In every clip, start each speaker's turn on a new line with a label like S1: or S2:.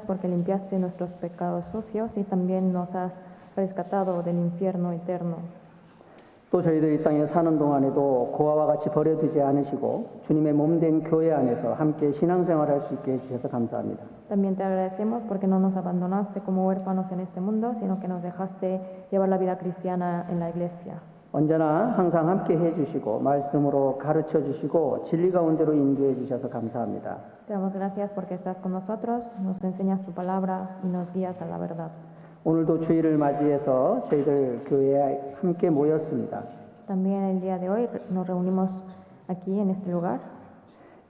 S1: porque limpiaste nuestros pecados sucios y también nos has rescatado del infierno eterno.
S2: 또 저희들이 이 땅에 사는 동안에도 고아와 같이 버려두지 않으시고 주님의 몸된 교회 안에서 함께 신앙생활을 할 수 있게 해주셔서 감사합니다.
S1: También te agradecemos porque no nos abandonaste como huérfanos en este mundo, sino que nos dejaste llevar la vida cristiana en la iglesia.
S2: 언제나 항상 함께 해주시고 말씀으로 가르쳐 주시고 진리 가운데로 인도해 주셔서 감사합니다.
S1: Te damos gracias porque estás con nosotros, nos enseñas tu palabra y nos guías a la verdad.
S2: 오늘도 주일을 맞이해서 저희들 교회에 함께 모였습니다.
S1: También el día de hoy nos reunimos aquí en este lugar.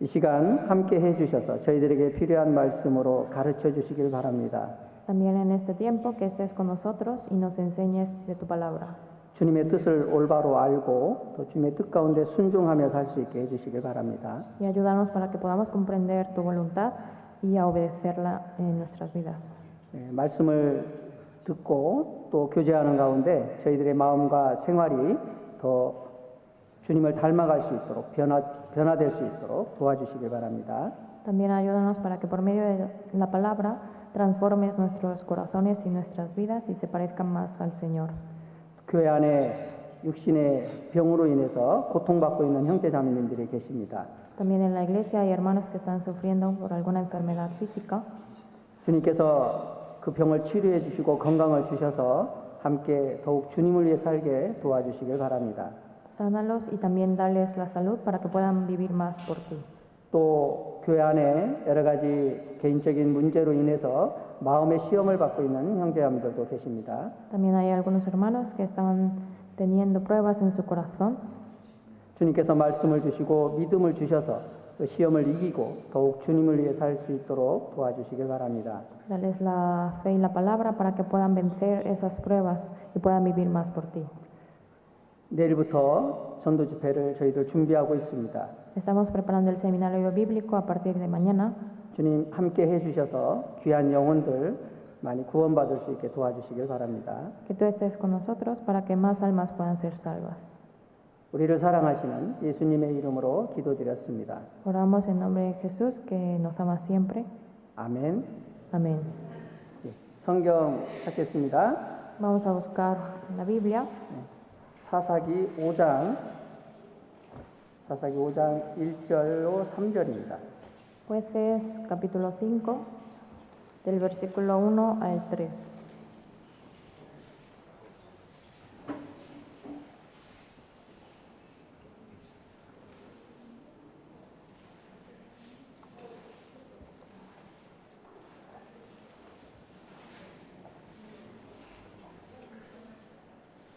S2: 이 시간 함께 해주셔서 저희들에게 필요한 말씀으로 가르쳐 주시길 바랍니다.
S1: También en este tiempo que estés con nosotros y nos enseñes de tu palabra.
S2: 주님의 뜻을 올바로 알고 또 주님의 뜻 가운데 순종하며 살 수 있게 해주시길 바랍니다.
S1: Y ayúdanos para que podamos comprender tu voluntad y a obedecerla en nuestras vidas.
S2: 말씀을 듣고 또 교제하는 가운데 저희들의 마음과 생활이 더 주님을 닮아갈 수 있도록 변화될 수 있도록 도와주시길 바랍니다.
S1: También ayúdanos para que por medio de la palabra transformes nuestros corazones y nuestras vidas y se parezcan más al Señor.
S2: 교회 안에 육신의 병으로 인해서 고통받고 있는 형제 자매님들이 계십니다.
S1: También en la iglesia hay hermanos que están sufriendo por alguna enfermedad física.
S2: 주님께서 그 병을 치료해 주시고 건강을 주셔서 함께 더욱 주님을 위해 살게 도와주시길 바랍니다.
S1: Sánalos y también dales la salud para que puedan vivir más por ti.
S2: 또 교회 안에 여러 가지 개인적인 문제로 인해서 마음의 시험을 받고 있는 형제자매들도 계십니다.
S1: También hay algunos hermanos que están teniendo pruebas en su corazón.
S2: 주님께서 말씀을 주시고 믿음을 주셔서 그 시험을 이기고 더욱 주님을 위해 살 수 있도록 도와주시길 바랍니다.
S1: Dales la fe y la palabra para que puedan vencer esas pruebas y puedan vivir más por ti.
S2: 내일부터 전도 집회를 저희들 준비하고 있습니다.
S1: Estamos preparando el seminario bíblico a partir de mañana.
S2: 주님 함께 해주셔서 귀한 영혼들 많이 구원받을 수 있게 도와주시길 바랍니다.
S1: Que tú estés con nosotros para que más almas puedan ser salvas.
S2: 우리를 사랑하시는 예수님의 이름으로 기도드렸습니다.
S1: Oramos en nombre de Jesús que nos ama siempre.
S2: 아멘.
S1: Amén.
S2: 성경 찾겠습니다.
S1: Vamos a buscar la Biblia.
S2: 사사기 5장 1절로 3절입니다.
S1: Jueces capítulo 5 del versículo 1 al 3.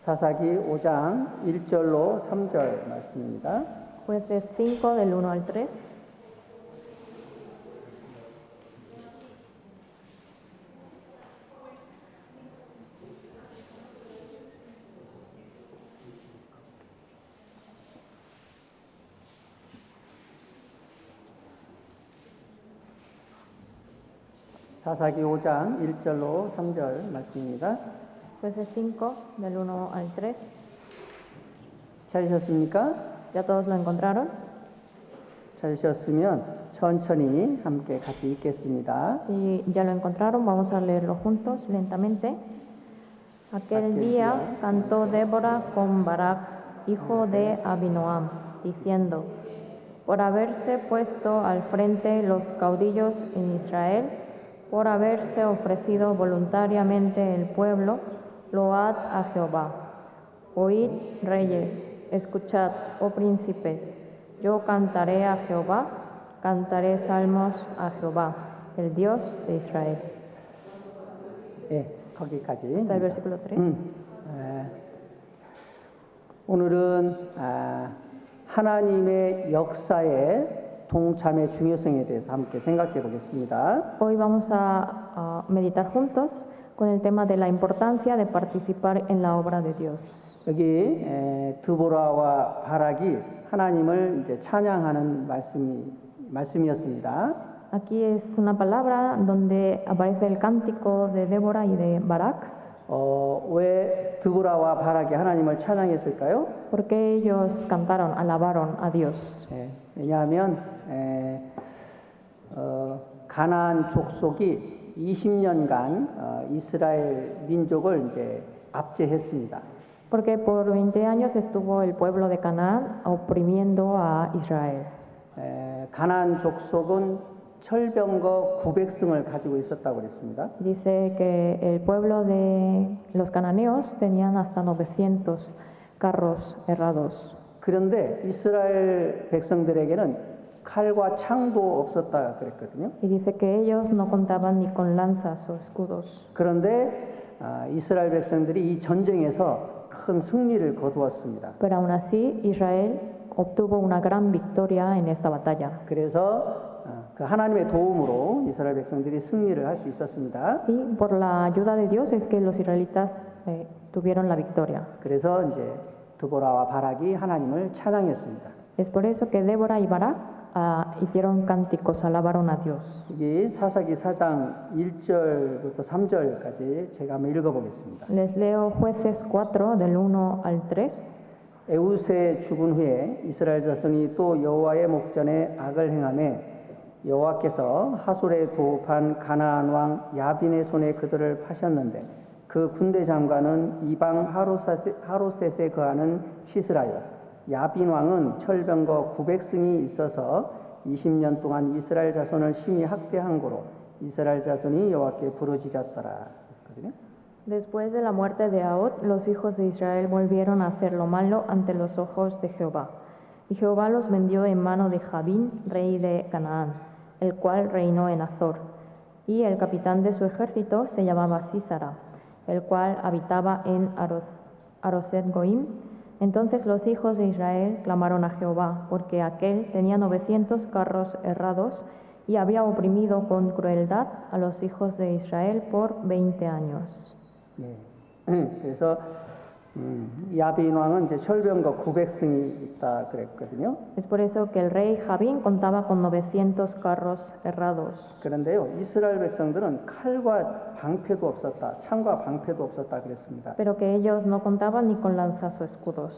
S2: 사사기 5장 1절로 3절 말씀입니다.
S1: Jueces 5 del 1 al 3.
S2: 사사기 5장 1절로 3절 말씀입니다.
S1: Jueces 5 del 1 al 3.
S2: 찾으셨습니까?
S1: ¿Ya todos lo encontraron?
S2: 찾으셨으면 천천히 함께 같이 읽겠습니다.
S1: Si ya lo encontraron, vamos a leerlo juntos, lentamente. Aquel día cantó Débora con Barak, hijo de Abinoam, diciendo: por haberse puesto al frente los caudillos en Israel, por haberse ofrecido voluntariamente el pueblo, load a Jehová. Oíd, reyes, escuchad, oh príncipes, yo cantaré a Jehová, cantaré salmos a Jehová, el Dios de Israel.
S2: 거기까지.
S1: Hasta el versículo 3.
S2: 오늘은 하나님의 역사의 동참의 중요성에 대해서 함께 생각해 보겠습니다.
S1: Hoy vamos a meditar juntos con el tema de la importancia de participar en la obra de Dios.
S2: 여기 드보라와 바락이 하나님을 이제 찬양하는 말씀이었습니다.
S1: Aquí es una palabra donde aparece el cántico de Débora y de Barak.
S2: 왜 드보라와 바락이 하나님을 찬양했을까요?
S1: Porque ellos cantaron, alabaron a Dios.
S2: 왜냐하면 가나안 족속이 20년간 이스라엘 민족을 이제 압제했습니다.
S1: Porque por 20 años estuvo el pueblo de Canaán oprimiendo a Israel.
S2: 가나안 족속은 철병거 900승을 가지고 있었다고 그랬습니다.
S1: Dice que el pueblo de los cananeos tenían hasta 900 carros herrados.
S2: 그런데 이스라엘 백성들에게는 칼과 창도 없었다 그랬거든요.
S1: Y dice que ellos no contaban ni con lanzas o escudos.
S2: 그런데 이스라엘 백성들이 이 전쟁에서 큰 승리를 거두었습니다.
S1: Pero aún así Israel obtuvo una gran victoria en esta batalla.
S2: 그래서 그 하나님의 도움으로 이스라엘 백성들이 승리를 할 수 있었습니다.
S1: Y por la ayuda de Dios es que los israelitas tuvieron la victoria.
S2: 그래서 이제 드보라와 바락이 하나님을 찬양했습니다.
S1: Es por eso que Débora y Barak hicieron cánticos, alabaron a Dios.
S2: 여기 사사기 4장 1절부터 3절까지 제가 한번 읽어보겠습니다.
S1: Les leo Jueces 4 del 1 al 3.
S2: 에우세 죽은 후에 이스라엘 자손이 또 여호와의 목전에 악을 행하매 여호와께서 하솔에 도읍한 가나안 왕 야빈의 손에 그들을 파셨는데 그 군대 장관은 이방 하로셋에 거하는 시스라요. 야빈 왕은 철병거 900승이 있어서 20년 동안 이스라엘 자손을 심히 학대한 고로 이스라엘 자손이 여호와께 부르짖었더라.
S1: Después de la muerte de Ahod, los hijos de Israel volvieron a hacer lo malo ante los ojos de Jehová. Y Jehová los vendió en mano de Jabín, rey de Canaán, el cual reinó en Azor. Y el capitán de su ejército se llamaba Sísara, el cual habitaba en Aroset Goim. Entonces los hijos de Israel clamaron a Jehová, porque aquél tenía 900 carros herrados y había oprimido con crueldad a los hijos de Israel por 20 años.
S2: 그래서 야빈 왕은 이제 철병거 900승이 있다 그랬거든요.
S1: Es por eso que el rey Jabín contaba con 900 carros herrados.
S2: 그런데요, 이스라엘 백성들은 칼과 방패도 없었다, 창과 방패도 없었다 그랬습니다.
S1: Pero que ellos no contaban ni con lanzas o escudos.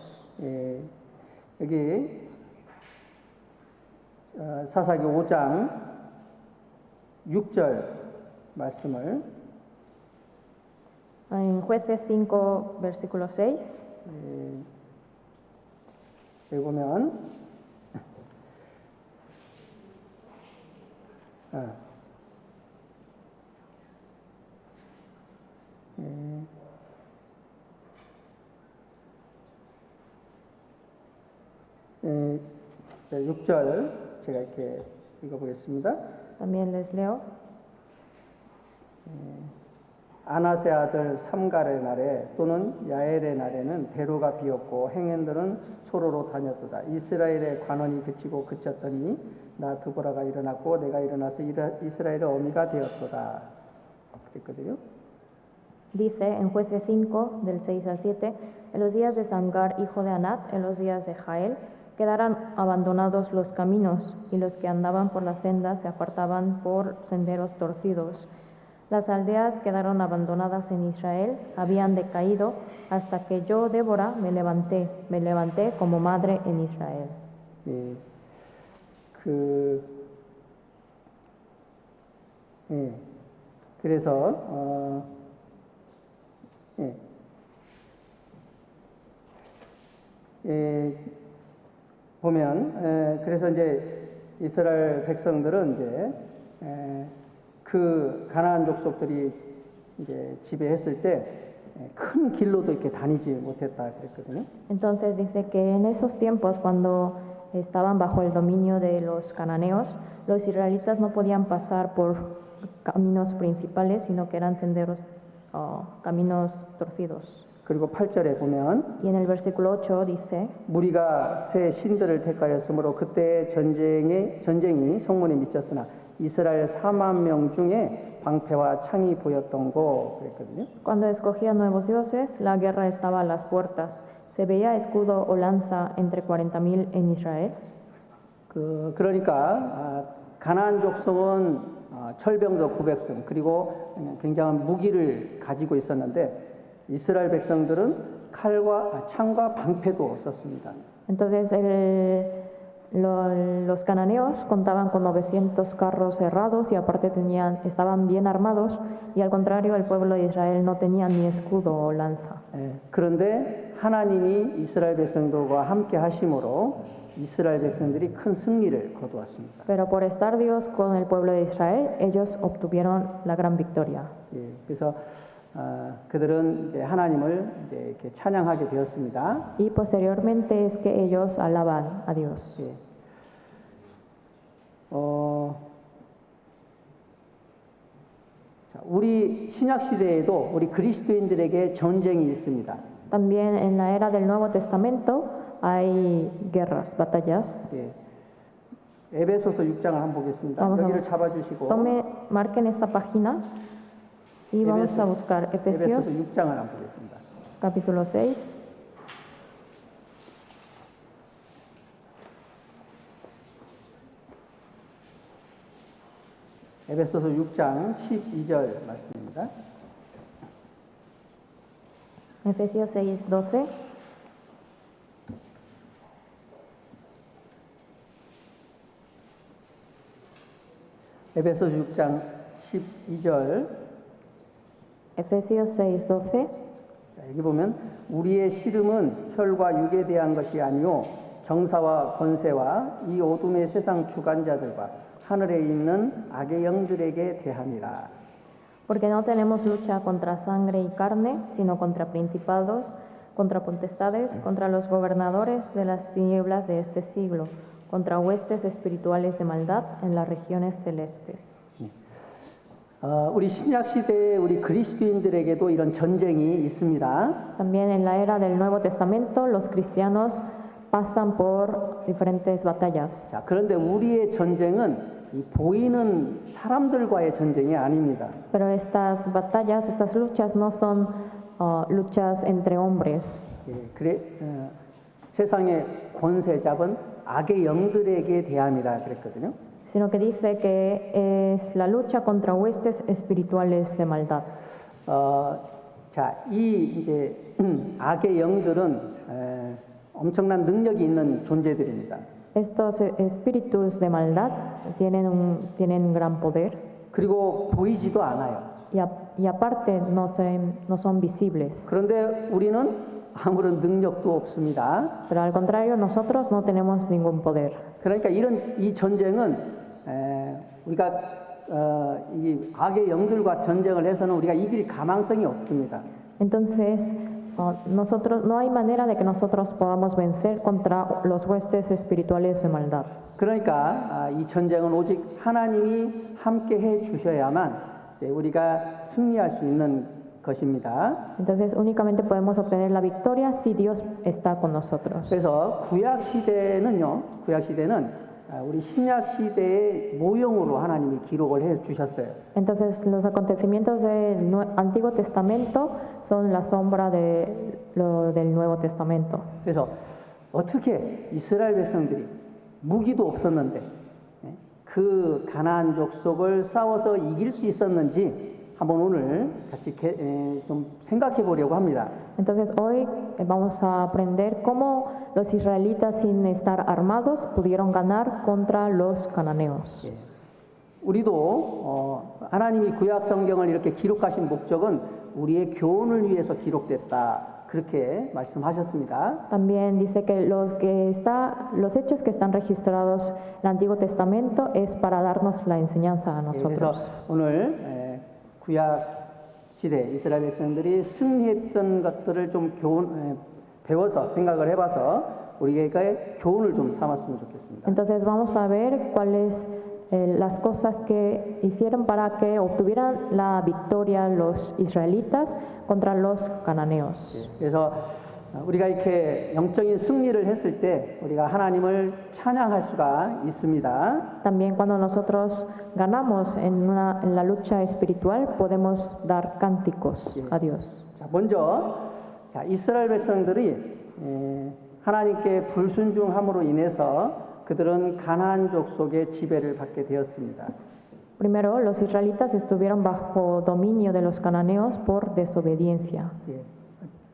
S2: 여기 사사기 5장 6절 말씀을
S1: En Jueces 5, versículo 6,
S2: 여기 보면 예, 6절 제가 이렇게 읽어보겠습니다.
S1: también les leo.
S2: 아나세 아들 삼갈의 날에 또는 야엘의 날에는 대로가 비었고 행인들은 소로로 다녔도다. 이스라엘의 관원이 그치고 그쳤더니 나 드보라가 일어났고 내가 일어나서 이스라엘의 어미가 되었도다. 그랬거든요.
S1: Dice en Jueces 5, del 6 al 7, en los días de Samgar, hijo de Anat, en los días de Jael, quedaron abandonados los caminos, y los que andaban por las sendas se apartaban por senderos torcidos. Las aldeas quedaron abandonadas en Israel, habían decaído, hasta que yo, Débora, me levanté como madre en Israel.
S2: 그래서 보면 그래서 이제 이스라엘 백성들은 이제 그 가나안 족속들이 이제 지배했을 때 큰 길로도 이렇게 다니지 못했다 그랬거든요.
S1: Entonces dice que en esos tiempos, cuando estaban bajo el dominio de los cananeos, los israelitas no podían pasar por caminos principales, sino que eran senderos, caminos torcidos.
S2: 그리고 8절에 보면
S1: Y en el versículo 8 dice,
S2: 무리가 새 신들을 택하였으므로 그때 전쟁이 성문에 미쳤으나 이스라엘 4만 명 중에 방패와 창이 보였던고 그랬거든요.
S1: Cuando escogía nuevos dioses, la guerra estaba a las puertas. ¿Se veía escudo o lanza entre 40,000 en Israel?
S2: 그러니까 가나안 족속은 철병거 900승 그리고 굉장한 무기를 가지고 있었는데 이스라엘 백성들은 창과 방패도 없었습니다.
S1: Entonces Los cananeos contaban con 900 carros herrados y aparte estaban bien armados, y al contrario el pueblo de Israel no tenía ni escudo o lanza.
S2: 그런데 하나님이 이스라엘 백성들과 함께 하심으로 이스라엘 백성들이 큰 승리를 거두었습니다.
S1: Pero por estar Dios con el pueblo de Israel, ellos obtuvieron la gran victoria.
S2: 그래서 그들은 이제 하나님을 이제 이렇게 찬양하게 되었습니다.
S1: Y posteriormente es que ellos alaban a Dios.
S2: 우리 신약 시대에도 우리 그리스도인들에게 전쟁이 있습니다.
S1: También en la era del Nuevo Testamento hay guerras, batallas.
S2: 에베소서 6장을 한번 보겠습니다. 여기를 잡아주시고
S1: Marquen esta página y vamos a buscar Efesios
S2: 에베소서 6장을 한번 보겠습니다.
S1: capítulo 6.
S2: 에베소서 6장 12절 말씀입니다.
S1: Efesios 6:12.
S2: 에베소서 6장 12절.
S1: Efesios 6:12.
S2: 여기 보면 우리의 씨름은 혈과 육에 대한 것이 아니요 정사와 권세와 이 어둠의 세상 주관자들과 하늘에 있는 악의 영들에게 대함이라.
S1: Porque no tenemos lucha contra sangre y carne, sino contra principados, contra potestades, contra los gobernadores de las tinieblas de este siglo, contra huestes espirituales de maldad en las regiones celestes.
S2: 우리 신약 시대에 우리 그리스도인들에게도 이런 전쟁이 있습니다.
S1: También en la era del Nuevo Testamento los cristianos pasan por diferentes batallas.
S2: 자, 그런데 우리의 전쟁은 이 보이는 사람들과의 전쟁이 아닙니다.
S1: Pero estas batallas, estas luchas no son luchas entre hombres.
S2: 세상의 권세 잡은 악의 영들에게 대함이라 그랬거든요.
S1: Sino que dice que es la lucha contra huestes espirituales de maldad.
S2: 자, 이 이제 악의 영들은 엄청난 능력이 있는 존재들입니다.
S1: Estos espíritus de maldad tienen un gran poder.
S2: 그리고 보이지도 않아요.
S1: Y aparte no son visibles.
S2: 그런데 우리는 아무런 능력도 없습니다.
S1: Pero al contrario, nosotros no tenemos ningún poder.
S2: 그러니까 이 전쟁은 우리가 이 악의 영들과 전쟁을 해서는 우리가 이길 가망성이 없습니다.
S1: Entonces, nosotros no hay manera de que nosotros podamos vencer contra los huestes espirituales de maldad.
S2: 그러니까 이 전쟁은 오직 하나님이 함께 해 주셔야만 우리가 승리할 수 있는 것입니다.
S1: Entonces, únicamente podemos obtener la victoria si Dios está con nosotros.
S2: 그래서 구약 시대는 우리 신약 시대의 모형으로 하나님이 기록을 해 주셨어요.
S1: Entonces, los acontecimientos del Antiguo Testamento son la sombra del Nuevo Testamento.
S2: 그래서 어떻게 이스라엘 백성들이 무기도 없었는데 그 가나안 족속을 싸워서 이길 수 있었는지 한번 오늘 같이 좀 생각해 보려고 합니다.
S1: Entonces hoy vamos a aprender cómo los israelitas sin estar armados pudieron ganar contra los cananeos.
S2: 우리도 하나님이 구약 성경을 이렇게 기록하신 목적은 우리의 교훈을 위해서 기록됐다. 그렇게 말씀하셨습니다.
S1: También dice que los hechos que están registrados en el Antiguo Testamento es para darnos la enseñanza a nosotros.
S2: 그래서 오늘 구약 시대 이스라엘 백성들이 승리했던 것들을 좀 배워서 생각을 해봐서 우리에게 교훈을 좀 삼았으면 좋겠습니다.
S1: Entonces vamos a ver cuáles las cosas que hicieron para que obtuvieran la victoria los israelitas contra los cananeos.
S2: 그래서 우리가 이렇게 영적인 승리를 했을 때 우리가 하나님을 찬양할 수가 있습니다.
S1: También cuando nosotros ganamos en la lucha espiritual podemos dar cánticos a Dios.
S2: 자, 먼저 이스라엘 백성들이 하나님께 불순종함으로 인해서 그들은 가나안 족속의 지배를 받게 되었습니다.
S1: Primero, los israelitas estuvieron bajo dominio de los cananeos por desobediencia.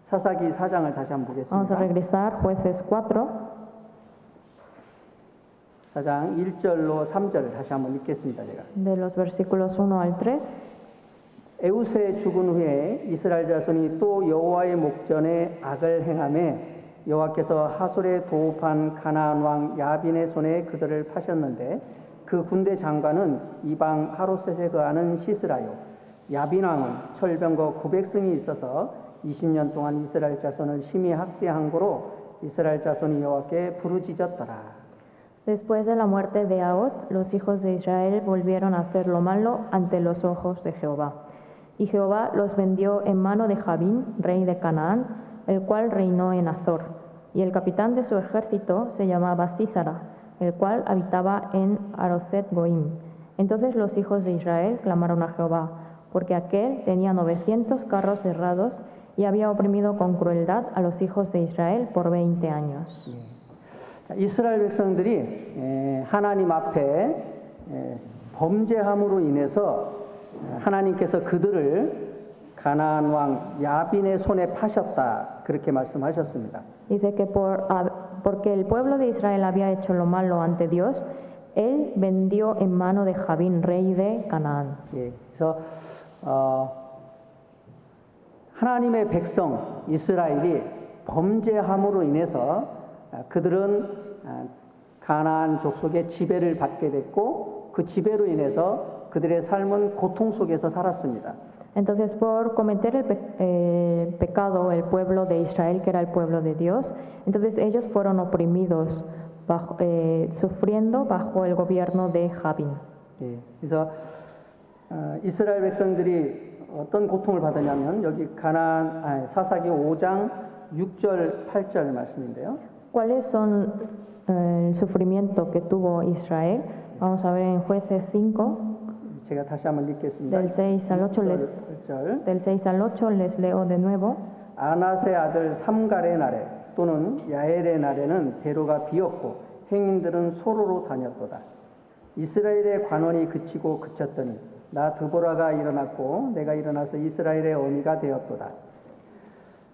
S2: 사사기 4장을 다시 한번
S1: Vamos a
S2: 보겠습니다.
S1: regresar, Jueces 4.
S2: 4장 1절로 3절 다시 한번 읽겠습니다. 제가.
S1: de los versículos 1 al 3.
S2: 에우스의 죽은 후에 이스라엘 자손이 또 여호와의 목전에 악을 행하매 여호와께서 하솔에 도읍한 가나안 왕 야빈의 손에 그들을 파셨는데 그 군대 장관은 이방 하로셋에 거하는 시스라요. 야빈 왕은 철병거 900승이 있어서 20년 동안 이스라엘 자손을 심히 학대한 고로 이스라엘 자손이 여호와께 부르짖었더라.
S1: Después de la muerte de Ahod, los hijos de Israel volvieron a hacer lo malo ante los ojos de Jehová. Y Jehová los vendió en mano de Jabín, rey de Canaán, el cual reinó en Azor. Y el capitán de su ejército se llamaba Sísara, el cual habitaba en Aroset Goim. Entonces los hijos de Israel clamaron a Jehová, porque aquel tenía 900 carros cerrados y había oprimido con crueldad a los hijos de Israel por 20 años.
S2: 자, 이스라엘 백성들이 하나님 앞에 범죄함으로 인해서 하나님께서 그들을 가나안 왕 야빈의 손에 파셨다 그렇게 말씀하셨습니다.
S1: Dice que porque el pueblo de Israel había hecho lo malo ante Dios, él vendió en mano de Jabín, rey de Canaán.
S2: 예, 그래서 하나님의 백성 이스라엘이 범죄함으로 인해서 그들은 가나안 족속의 지배를 받게 됐고 그 지배로 인해서 그들의 삶은 고통 속에서 살았습니다.
S1: Entonces, por cometer el pecado, el pueblo de Israel, que era el pueblo de Dios, entonces ellos fueron oprimidos, sufriendo bajo el gobierno de Jabín.
S2: 예, 그래서 이스라엘 백성들이 어떤 고통을 받았냐면 여기 사사기 5장 6절 8절 말씀인데요.
S1: ¿Cuáles son el sufrimiento que tuvo Israel? Vamos a ver en Jueces 5.
S2: 제가 다시 한번 읽겠습니다.
S1: Del 6 al 8 del 6 al 8 les leo de nuevo.
S2: 아낫의 아들 삼갈의 날에 또는 야엘의 날에는 대로가 비었고 행인들은 소로로 다녔도다. 이스라엘의 관원이 그치고 그쳤더니 나 드보라가 일어났고 내가 일어나서 이스라엘의 어미가 되었도다.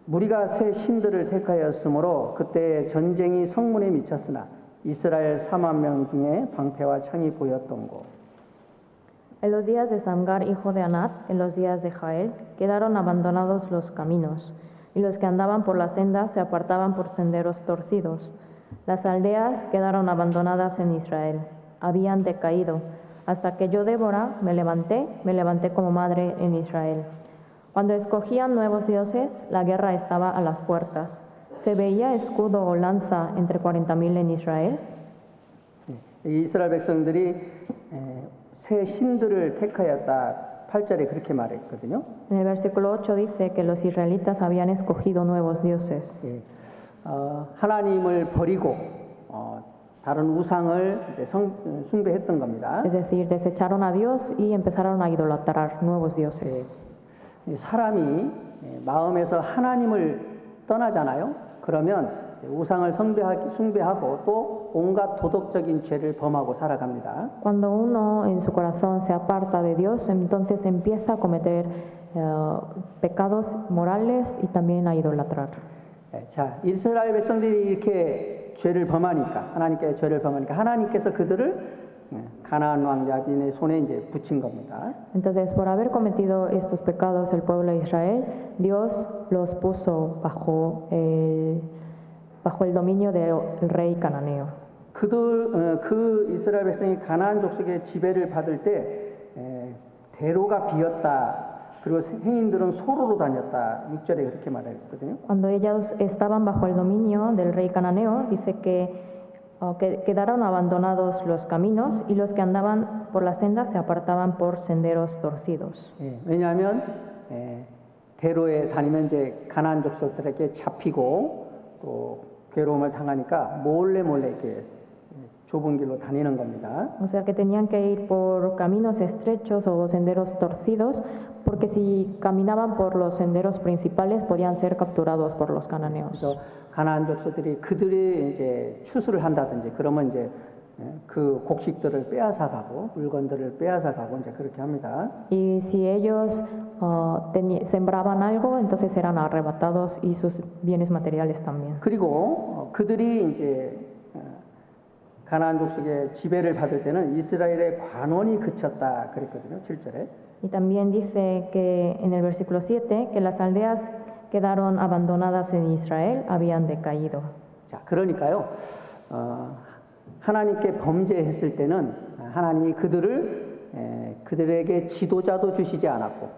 S2: 무리가 새 신들을 택하였으므로 그때 전쟁이 성문에 미쳤으나 이스라엘 4만 명 중에 방패와 창이 보였던고.
S1: En los días de Samgar, hijo de Anat, en los días de Jael, quedaron abandonados los caminos, y los que andaban por las sendas se apartaban por senderos torcidos. Las aldeas quedaron abandonadas en Israel, habían decaído, hasta que yo, Débora, me levanté como madre en Israel. Cuando escogían nuevos dioses, la guerra estaba a las puertas. ¿Se veía escudo o lanza entre 40,000 en Israel?
S2: 이스라엘 백성들이 새 신들을 택하였다. 8절에 그렇게 말했거든요.
S1: En el versículo 8 dice que los israelitas habían escogido nuevos dioses.
S2: 예, 하나님을 버리고 다른 우상을 이제 숭배했던 겁니다.
S1: Es decir, desecharon a Dios y empezaron a idolatrar nuevos dioses.
S2: 사람이 마음에서 하나님을 떠나잖아요. 그러면 우상을 숭배하고 또 온갖 도덕적인 죄를 범하고 살아갑니다.
S1: Cuando uno en su corazón se aparta de Dios, entonces empieza a cometer pecados morales y también a idolatrar.
S2: 자, 이스라엘 백성들이 이렇게 죄를 범하니까 하나님께서 그들을 가나안 왕 야빈의 손에 이제 붙인 겁니다.
S1: Entonces, por haber cometido estos pecados el pueblo de Israel, Dios los puso bajo el dominio del rey cananeo.
S2: 그 이스라엘 백성이 가나안 족속의 지배를 받을 때 대로가 비었다. 그리고 행인들은 소로로 다녔다. 6절에 그렇게 말했거든요.
S1: Cuando ellos estaban bajo el dominio del rey cananeo, dice que quedaron abandonados los caminos y los que andaban por las sendas se apartaban por senderos torcidos.
S2: 왜냐하면 대로에 다니면 이제 가나안 족속들에게 잡히고 또 괴로움을 당하니까 몰래 이렇게 좁은 길로 다니는 겁니다.
S1: O sea que tenían que ir por caminos estrechos o senderos torcidos, porque si caminaban por los senderos principales podían ser capturados por los cananeos.
S2: 그래서 가나안 족속들이 그들이 이제 추수를 한다든지 그러면 이제 그 곡식들을 빼앗아가고 물건들을 빼앗아가고 이제 그렇게 합니다.
S1: Y si ellos sembraban algo, entonces eran arrebatados y sus bienes materiales también.
S2: 그리고 그들이 이제 가나안 족속의 지배를 받을 때는 이스라엘의 관원이 그쳤다 그랬거든요. 7절에.
S1: Y también dice que en el versículo 7 que las aldeas quedaron abandonadas en Israel, habían decaído.
S2: 자, 그러니까요. 하나님께 범죄했을 때는 하나님이 그들에게 지도자도 주시지 않았고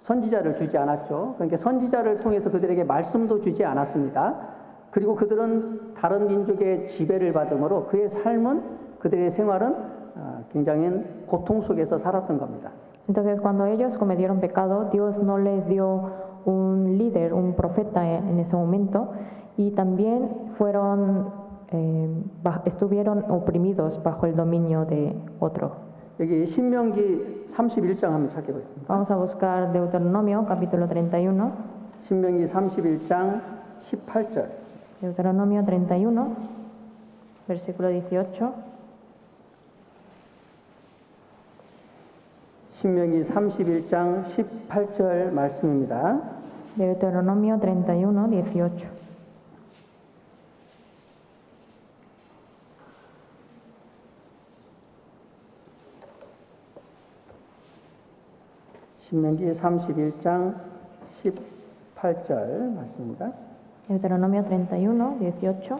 S2: 선지자를 주지 않았죠. 그러니까 선지자를 통해서 그들에게 말씀도 주지 않았습니다. 그리고 그들은 다른 민족의 지배를 받음으로 그의 삶은 그들의 생활은 굉장히 고통 속에서 살았던 겁니다.
S1: Entonces, cuando ellos cometieron pecado, Dios no les dio un líder, un profeta en ese momento, y también estuvieron oprimidos bajo el dominio de otro.
S2: 여기 신명기 31장 한번 찾아보겠습니다.
S1: Vamos a buscar Deuteronomio, capítulo 31.
S2: 신명기 31장 18절.
S1: Deuteronomio 31, versículo 18.
S2: 신명기 31장 18절 말씀입니다.
S1: Deuteronomio 31, 18.
S2: 신명기 31장 18절 말씀입니다.
S1: Deuteronomio 31, 18.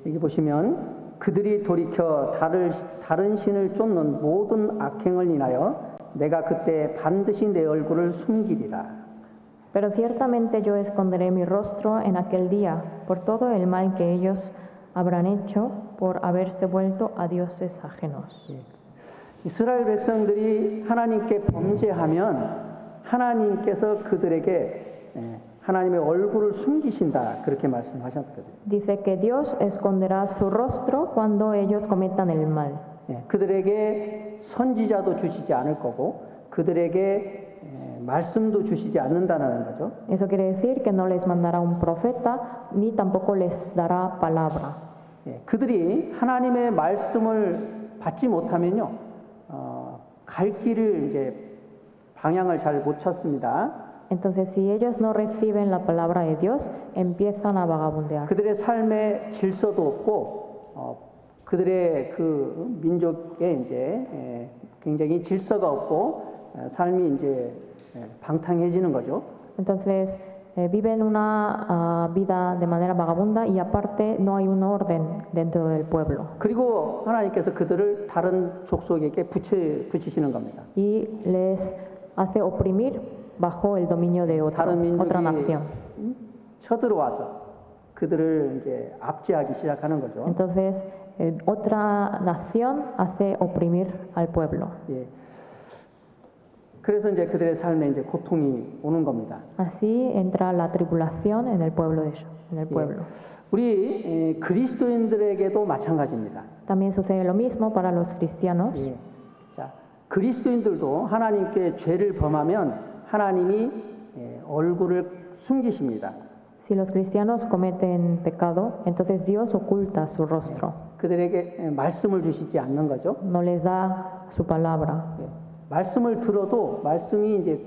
S2: 여기 보시면 그들이 돌이켜 다른 신을 쫓는 모든 악행을 인하여 내가 그때 반드시 내 얼굴을 숨기리라.
S1: Pero ciertamente yo esconderé mi rostro en aquel día por todo el mal que ellos habrán hecho por haberse vuelto a dioses ajenos.
S2: 이스라엘 백성들이 하나님께 범죄하면 하나님께서 그들에게 하나님의 얼굴을 숨기신다 그렇게 말씀하셨거든요.
S1: Dice que Dios esconderá su rostro cuando ellos cometan el mal.
S2: 그들에게 선지자도 주시지 않을 거고 그들에게 말씀도 주시지 않는다는 거죠.
S1: Eso quiere decir que no les mandará un profeta ni tampoco les dará palabra.
S2: 그들이 하나님의 말씀을 받지 못하면요, 갈 길을 이제 방향을 잘 못 찾습니다.
S1: Entonces, si ellos no reciben la palabra de Dios, empiezan a vagabundear.
S2: 그들의 삶에 질서도 없고, 그들의 그 민족에 이제 굉장히 질서가 없고 삶이 이제 방탕해지는 거죠.
S1: Entonces, viven una vida de manera vagabunda y aparte no hay un orden dentro del pueblo.
S2: 그리고 하나님께서 그들을 다른 족속에게 붙이시는 겁니다.
S1: Y les hace oprimir bajo el dominio de otra nación.
S2: 쳐들어와서 그들을 이제 압제하기 시작하는 거죠.
S1: Entonces, otra nación hace oprimir al pueblo.
S2: 예. 그래서 이제 그들의 삶에 이제 고통이 오는 겁니다.
S1: Así entra la tribulación en el pueblo
S2: 예. 우리 그리스도인들에게도 마찬가지입니다.
S1: También sucede lo mismo para los cristianos.
S2: 예. 자, 그리스도인들도 하나님께 죄를 범하면 하나님이 얼굴을 숨기십니다.
S1: Si los cristianos cometen pecado, entonces Dios oculta su rostro.
S2: 그들에게 말씀을 주시지 않는 거죠.
S1: No les da su palabra.
S2: 말씀을 들어도 말씀이 이제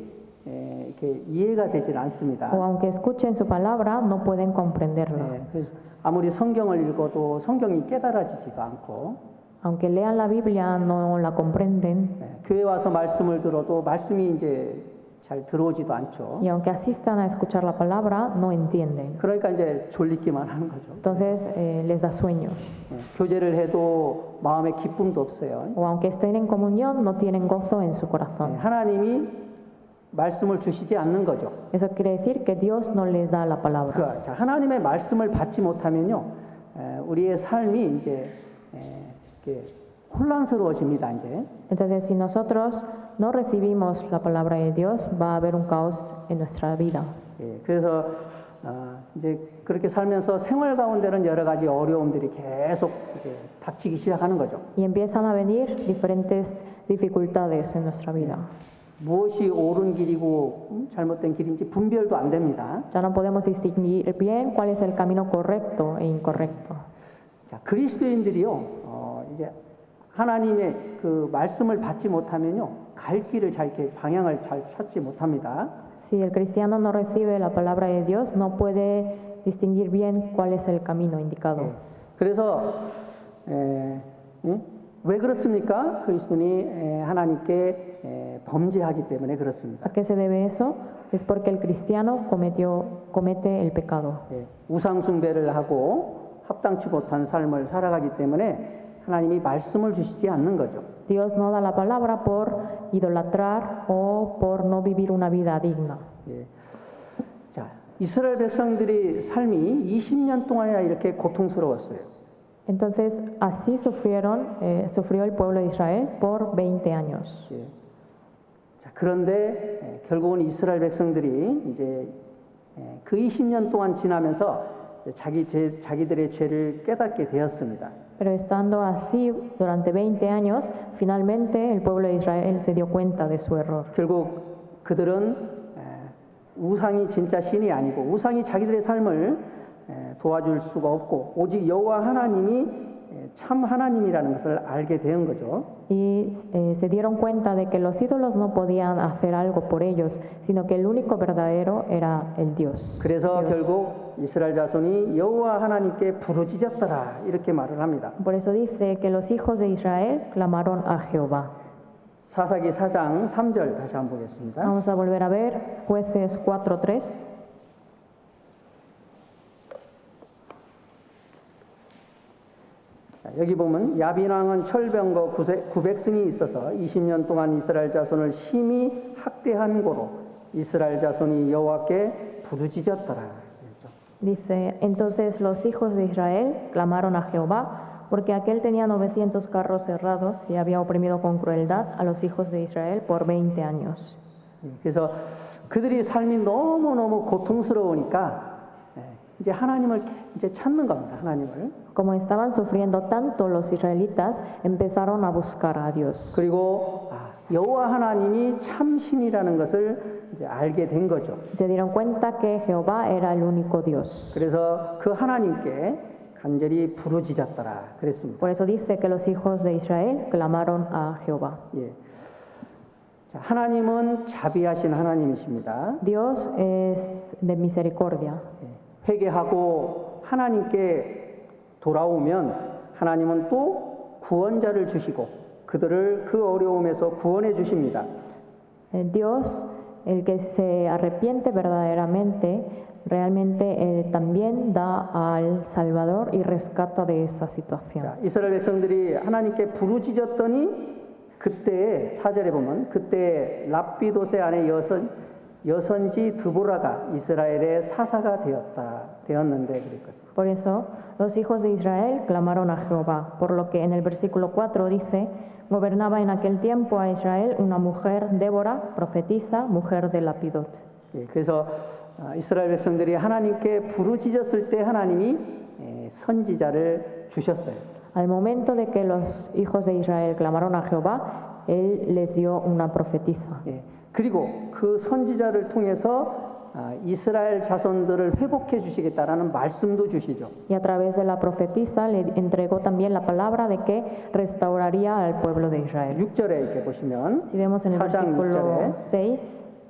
S2: 이렇게 이해가 되질 않습니다.
S1: O aunque escuchen su palabra, no pueden comprenderla.
S2: 그래서 아무리 성경을 읽어도 성경이 깨달아지지도 않고,
S1: Aunque lean la Biblia, no la comprenden.
S2: 교회 와서 말씀을 들어도 말씀이 이제 잘 들어오지도 않죠.
S1: Y aunque asistan a escuchar la palabra, no entienden.
S2: 그러니까 이제 졸리기만 하는 거죠.
S1: Entonces les da sueño.
S2: 교제를 해도 마음에 기쁨도 없어요.
S1: O aunque estén en comunión, no tienen gozo en su corazón.
S2: 하나님이 말씀을 주시지 않는 거죠.
S1: Eso quiere decir que Dios no les da la palabra.
S2: 자, 하나님의 말씀을 받지 못하면요, 우리의 삶이 이제 이렇게 혼란스러워집니다. 이제.
S1: Entonces, si nosotros no recibimos la palabra de Dios, va a haber un caos en nuestra vida.
S2: 그래서 이제 그렇게 살면서 생활 가운데는 여러 가지 어려움들이 계속 이제 닥치기 시작하는 거죠.
S1: Y empiezan a venir diferentes dificultades en nuestra vida.
S2: 무엇이 옳은 길이고 잘못된 길인지 분별도 안 됩니다.
S1: Ya no podemos distinguir bien cuál es el camino correcto e incorrecto.
S2: 자, 그리스도인들이요, 이제 하나님의 그 말씀을 받지 못하면요, 갈 길을 잘 이렇게 방향을 잘 찾지 못합니다.
S1: Si el cristiano no recibe la palabra de Dios, no puede distinguir bien cuál es el camino indicado.
S2: 그래서 왜 그렇습니까? 그리스도인이 하나님께 범죄하기 때문에 그렇습니다.
S1: ¿A qué se debe eso? Es porque el cristiano comete el pecado.
S2: 우상 숭배를 하고 합당치 못한 삶을 살아가기 때문에 하나님이 말씀을 주시지 않는 거죠.
S1: Dios no da la palabra por idolatrar o por no vivir una vida digna.
S2: 자, 이스라엘 백성들이 삶이 20년 동안이나 이렇게 고통스러웠어요.
S1: Entonces, así sufrió el pueblo de Israel por 20 años.
S2: 자, 그런데 결국은 이스라엘 백성들이 이제 그 20년 동안 지나면서 자기들의 죄를 깨닫게 되었습니다.
S1: Pero estando así durante 20 años, finalmente el pueblo de Israel se dio cuenta de su error.
S2: 결국 그들은 우상이 진짜 신이 아니고 우상이 자기들의 삶을 도와줄 수가 없고 오직 여호와 하나님이 참 하나님이라는 것을 알게 된 거죠.
S1: Y se dieron cuenta de que los ídolos no podían hacer algo por ellos, sino que el único verdadero era el Dios.
S2: 그래서 결국 이스라엘 자손이 여호와 하나님께 부르짖었더라 이렇게 말을 합니다.
S1: Por eso dice que los hijos de Israel clamaron a Jehová.
S2: 사사기 4장 3절 다시 한번 보겠습니다.
S1: Vamos a volver a ver Jueces 4:3.
S2: 여기 보면 야빈 왕은 철병거 900승이 있어서 20년 동안 이스라엘 자손을 심히 학대한 고로 이스라엘 자손이 여호와께 부르짖었더라.
S1: Dice, entonces los hijos de Israel clamaron a Jehová, porque aquel tenía 900 carros cerrados y había oprimido con crueldad a los hijos de Israel por 20 años.
S2: 그래서 그들이 삶이 너무너무 고통스러우니까 이제 하나님을 이제 찾는 겁니다. 하나님을.
S1: Como estaban sufriendo tanto los israelitas, empezaron a buscar a Dios.
S2: 그리고 여호와 하나님이 참신이라는 것을 이제 알게 된 거죠.
S1: Se dieron cuenta que Jehová era el único Dios.
S2: 그래서 그 하나님께 간절히 부르짖었더라 그랬습니다.
S1: Por eso dice que los hijos de Israel clamaron a Jehová.
S2: 자, 하나님은 자비하신 하나님이십니다.
S1: Dios es de misericordia.
S2: 회개하고 하나님께 돌아오면 하나님은 또 구원자를 주시고 그들을 그 어려움에서 구원해 주십니다.
S1: Dios, el que se arrepiente verdaderamente, realmente también da al Salvador y rescata de esa situación.
S2: 자, 이스라엘 백성들이 하나님께 부르짖었더니 그때 4절에 보면 그때 랍비도세 아내 여선지 드보라가 이스라엘의 사사가 되었는데 그랬거든요.
S1: Por eso los hijos de Israel clamaron a Jehová, por lo que en el versículo 4 dice, gobernaba en aquel tiempo a Israel una mujer, Débora, profetisa, mujer de Lapidot.
S2: 그래서 이스라엘 백성들이 하나님께 부르짖었을 때 하나님이 선지자를 주셨어요.
S1: Al momento de que los hijos de Israel clamaron a Jehová, Él les dio una profetisa.
S2: 그리고 그 선지자를 통해서 이스라엘 자손들을 회복해 주시겠다라는 말씀도 주시죠.
S1: Y a través de la profetisa le entregó también la palabra de que restauraría al pueblo de Israel.
S2: 6절에 이렇게 보시면
S1: Si vemos en el
S2: 4장
S1: versículo
S2: 6절에
S1: 6,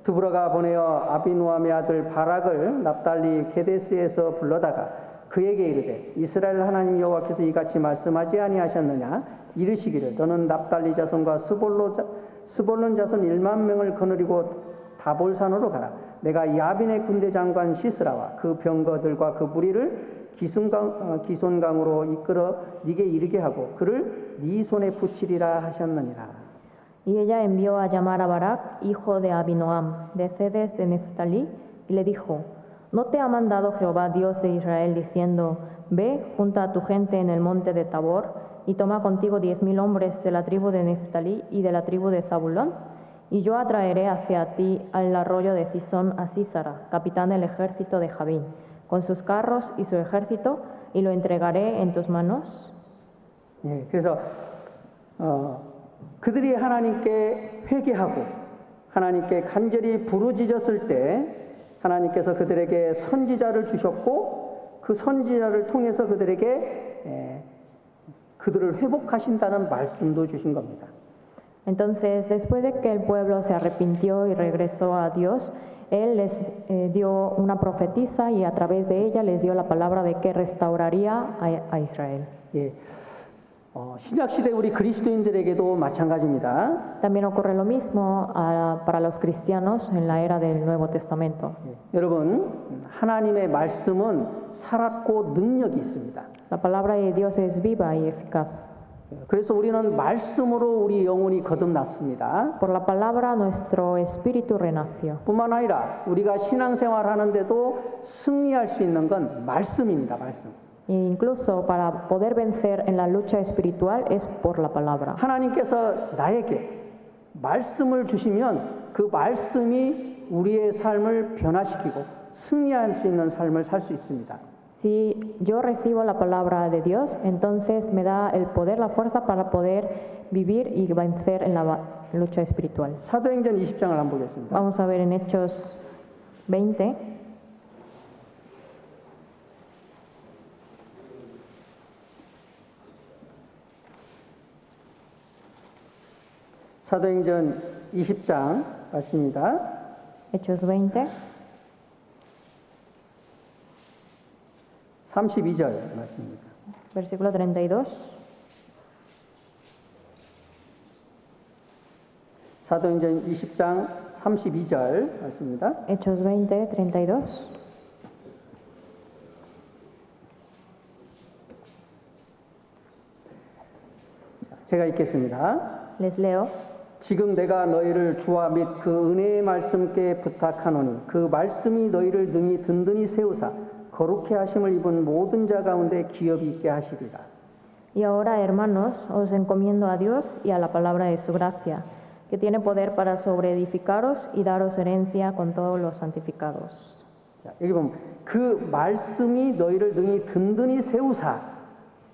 S2: 드보라가 보내어 아비노함의 아들 바락을 납달리 게데스에서 불러다가 그에게 이르되 이스라엘 하나님 여호와께서 이같이 말씀하지 아니하셨느냐 이르시기를 너는 납달리 자손과 스볼론 자손 1만 명을 거느리고 다볼산으로 가라. 내가 야빈의 군대 장관 시스라와 그 병거들과 그 무리를 기손강으로 이끌어 네게 이르게 하고 그를 네 손에 붙이리라 하셨느니라.
S1: y ella envió a llamar a Barak, hijo de Abinoam, de Cedes de Neftalí, y le dijo, ¿no te ha mandado Jehová Dios de Israel diciendo, ve, junta a tu gente en el monte de Tabor, y toma contigo 10,000 hombres de la tribu de Neftalí y de la tribu de Zabulón? Y yo atraeré hacia ti al arroyo de Cisón a Sísara, capitán del ejército de Javín, con sus carros y su ejército, y lo entregaré en tus manos.
S2: 그래서 그들이 하나님께 회개하고 하나님께 간절히 부르짖었을 때 하나님께서 그들에게 선지자를 주셨고 그 선지자를 통해서 그들에게 그들을 회복하신다는 말씀도 주신 겁니다.
S1: Entonces, después de que el pueblo se arrepintió y regresó a Dios, Él les dio una profetisa y a través de ella les dio la palabra de que restauraría a Israel.
S2: 예. 신약 시대 우리 그리스도인들에게도 마찬가지입니다.
S1: También ocurre lo mismo para los cristianos en la era del Nuevo Testamento.
S2: 여러분, 하나님의 말씀은 살았고 능력이 있습니다.
S1: La palabra de Dios es viva y eficaz.
S2: 그래서 우리는 말씀으로 우리 영혼이 거듭났습니다.
S1: Por la palabra nuestro espíritu renació.
S2: 뿐만 아니라 우리가 신앙생활 하는데도 승리할 수 있는 건 말씀입니다. 말씀.
S1: E incluso para poder vencer en la lucha espiritual es por la palabra.
S2: 하나님께서 나에게 말씀을 주시면 그 말씀이 우리의 삶을 변화시키고 승리할 수 있는 삶을 살 수 있습니다.
S1: Si yo recibo la palabra de Dios, entonces me da el poder, la fuerza para poder vivir y vencer en la lucha espiritual.
S2: 사도행전 20장을 한번 보겠습니다.
S1: Vamos a ver en Hechos 20.
S2: 사도행전 20장 말씀입니다.
S1: Hechos 20,
S2: 32절 말씀입니다.
S1: versículo 32.
S2: 사도행전 20장 32절 말씀입니다.
S1: Hechos 20, 32.
S2: 제가 읽겠습니다.
S1: Les leo.
S2: 지금 내가 너희를 주와 및 그 은혜의 말씀께 부탁하노니 그 말씀이 너희를 능히 든든히 세우사 거룩해 하심을 입은 모든 자 가운데 기업이 있게 하시리라.
S1: Y ahora, hermanos, os encomiendo a Dios y a la palabra de su gracia, que tiene poder para sobreedificaros y daros herencia con todos los santificados.
S2: 자, 여기 보면 그 말씀이 너희를 능히 든든히 세우사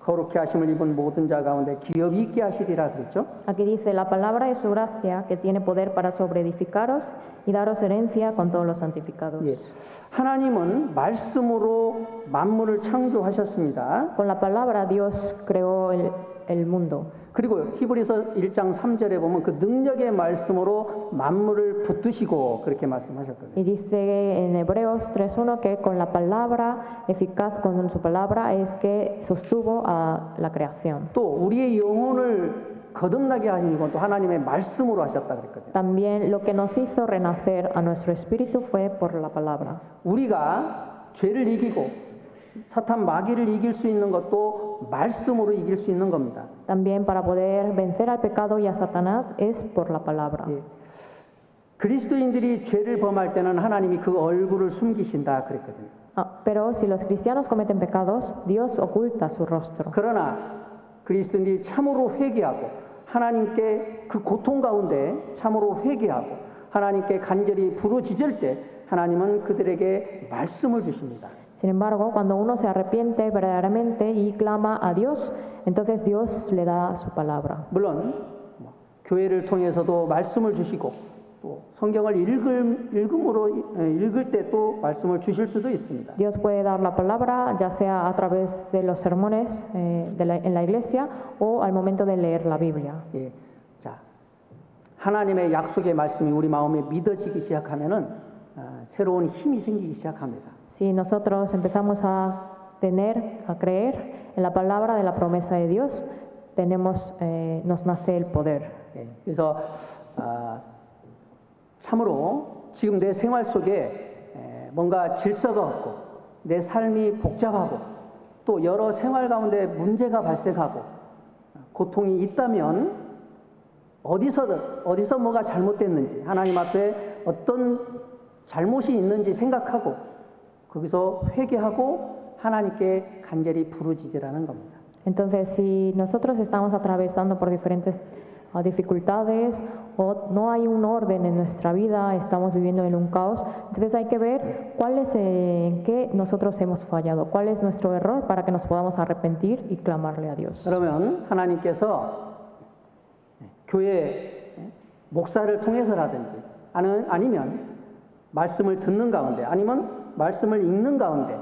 S2: 거룩해 하심을 입은 모든 자 가운데 기업이 있게 하시리라 그랬죠?
S1: Aquí dice la palabra de su gracia, que tiene poder para sobreedificaros y daros herencia con todos los santificados.
S2: 예. 하나님은 말씀으로 만물을 창조하셨습니다.
S1: Con la palabra Dios creó el mundo.
S2: 그리고 히브리서 1장 3절에 보면 그 능력의 말씀으로 만물을 붙드시고 그렇게 말씀하셨거든요.
S1: Y dice en Hebreos 3:1 que con la palabra eficaz, con su palabra, es que sostuvo a la creación.
S2: 또 우리의 영혼을 거듭나게 하신 건 또 하나님의 말씀으로 하셨다 그랬거든요.
S1: También lo que nos hizo renacer a nuestro espíritu fue por la palabra.
S2: 우리가 죄를 이기고 사탄 마귀를 이길 수 있는 것도 말씀으로 이길 수 있는 겁니다.
S1: También para poder vencer al pecado y a Satanás es por la palabra.
S2: 예. 그리스도인들이 죄를 범할 때는 하나님이 그 얼굴을 숨기신다 그랬거든요.
S1: Pero si los cristianos cometen pecados, Dios oculta su rostro.
S2: 그러나 그리스도인들이 참으로 회개하고 하나님께 그 고통 가운데 참으로 회개하고 하나님께 간절히 부르짖을 때 하나님은 그들에게 말씀을 주십니다.
S1: Sin embargo, cuando uno se arrepiente verdaderamente y clama a Dios, entonces Dios le da su palabra.
S2: 물론 교회를 통해서도 말씀을 주시고 또 성경을 읽을 때 또 말씀을 주실 수도 있습니다.
S1: Dios puede dar la palabra, ya sea a través de los sermones en la iglesia o al momento de leer la Biblia.
S2: 예, 자, 하나님의 약속의 말씀이 우리 마음에 믿어지기 시작하면은 새로운 힘이 생기기 시작합니다.
S1: Si nosotros empezamos a creer en la palabra de la promesa de Dios, nos nace el poder.
S2: 예, 그래서 참으로 지금 내 생활 속에 뭔가 질서가 없고 내 삶이 복잡하고 또 여러 생활 가운데 문제가 발생하고 고통이 있다면 어디서 뭐가 잘못됐는지 하나님 앞에 어떤 잘못이 있는지 생각하고 거기서 회개하고 하나님께 간절히 부르짖으라는 겁니다.
S1: Entonces, si nosotros estamos atravesando por diferentes dificultades o no hay un orden en nuestra vida, estamos viviendo en un caos, entonces hay que ver en qué nosotros hemos fallado, cuál es nuestro error para que nos podamos arrepentir y clamarle a Dios.
S2: 그러면 하나님께서 교회 목사를 통해서라든지 아니면 말씀을 듣는 가운데 아니면 말씀을 읽는 가운데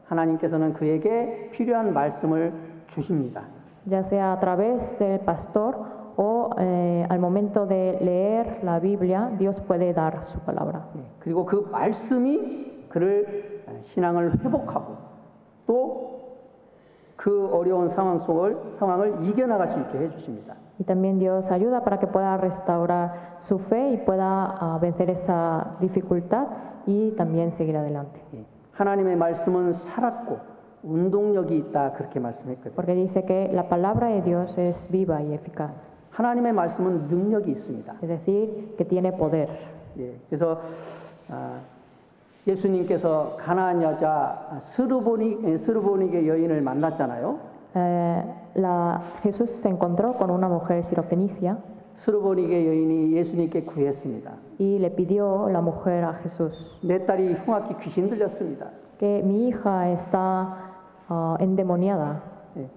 S2: 하나님께서는 그에게 필요한 말씀을 주십니다.
S1: Ya sea a través del pastor o al momento de leer la Biblia, Dios puede dar su palabra.
S2: 예, 그리고 그 말씀이 그를 신앙을 회복하고 또 그 어려운 상황을 이겨나갈 수 있게 해주십니다.
S1: Y también Dios ayuda para que pueda restaurar su fe y pueda vencer esa dificultad y también seguir adelante.
S2: 예, 하나님의 말씀은 살았고 운동력이 있다 그렇게 말씀했거든요.
S1: Porque dice que la palabra de Dios es viva y eficaz.
S2: 하나님의 말씀은 능력이 있습니다.
S1: Es decir, que tiene poder.
S2: 예, 그래서 예수님께서 가나안 여자 스르보니게 여인을 만났잖아요.
S1: Jesús se encontró con una mujer sirofenicia
S2: 스르보니게 여인이 예수님께 구했습니다.
S1: y le pidió la mujer a Jesús
S2: 내 딸이 흉악히 귀신 들렸습니다.
S1: que mi hija está endemoniada.
S2: 예,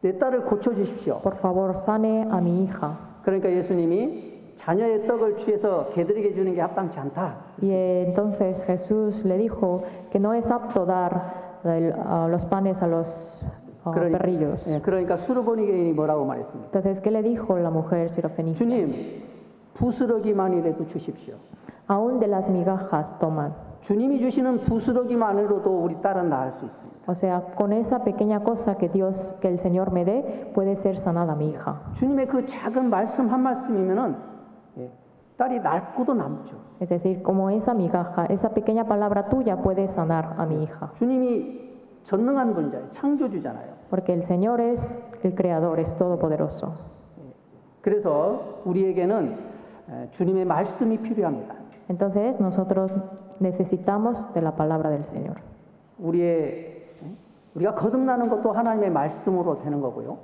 S2: 내 딸을 고쳐주십시오.
S1: Por favor, sane a mi hija.
S2: 그러니까 예수님이 자녀의 떡을 취해서 개들에게 주는 게 합당치 않다.
S1: Y entonces Jesús le dijo que no es apto dar los panes a los perrillos.
S2: 예, 그러니까 수르보니게 여인이 뭐라고 말했습니까?
S1: Entonces, ¿qué le dijo la mujer sirofenicia?
S2: 주님, 부스러기만이라도 주십시오.
S1: Aún de las migajas toman.
S2: 주님이 주시는 부스러기만으로도 우리 딸은 나을 수 있습니다.
S1: O sea, con esa pequeña cosa que el Señor me dé, puede ser sanada mi hija.
S2: 주님의 그 작은 말씀 한 말씀이면은 딸이 낫고도 남죠.
S1: Es decir, como esa migaja, esa pequeña palabra tuya puede sanar a mi hija.
S2: 주님이 전능한 분자예요. 창조주잖아요.
S1: Porque el Señor es el Creador, es todopoderoso.
S2: 그래서 우리에게는 주님의 말씀이 필요합니다.
S1: Entonces, nosotros necesitamos de la palabra del Señor.
S2: 우리가 거듭나는 것도 하나님의 말씀으로 되는 거고요.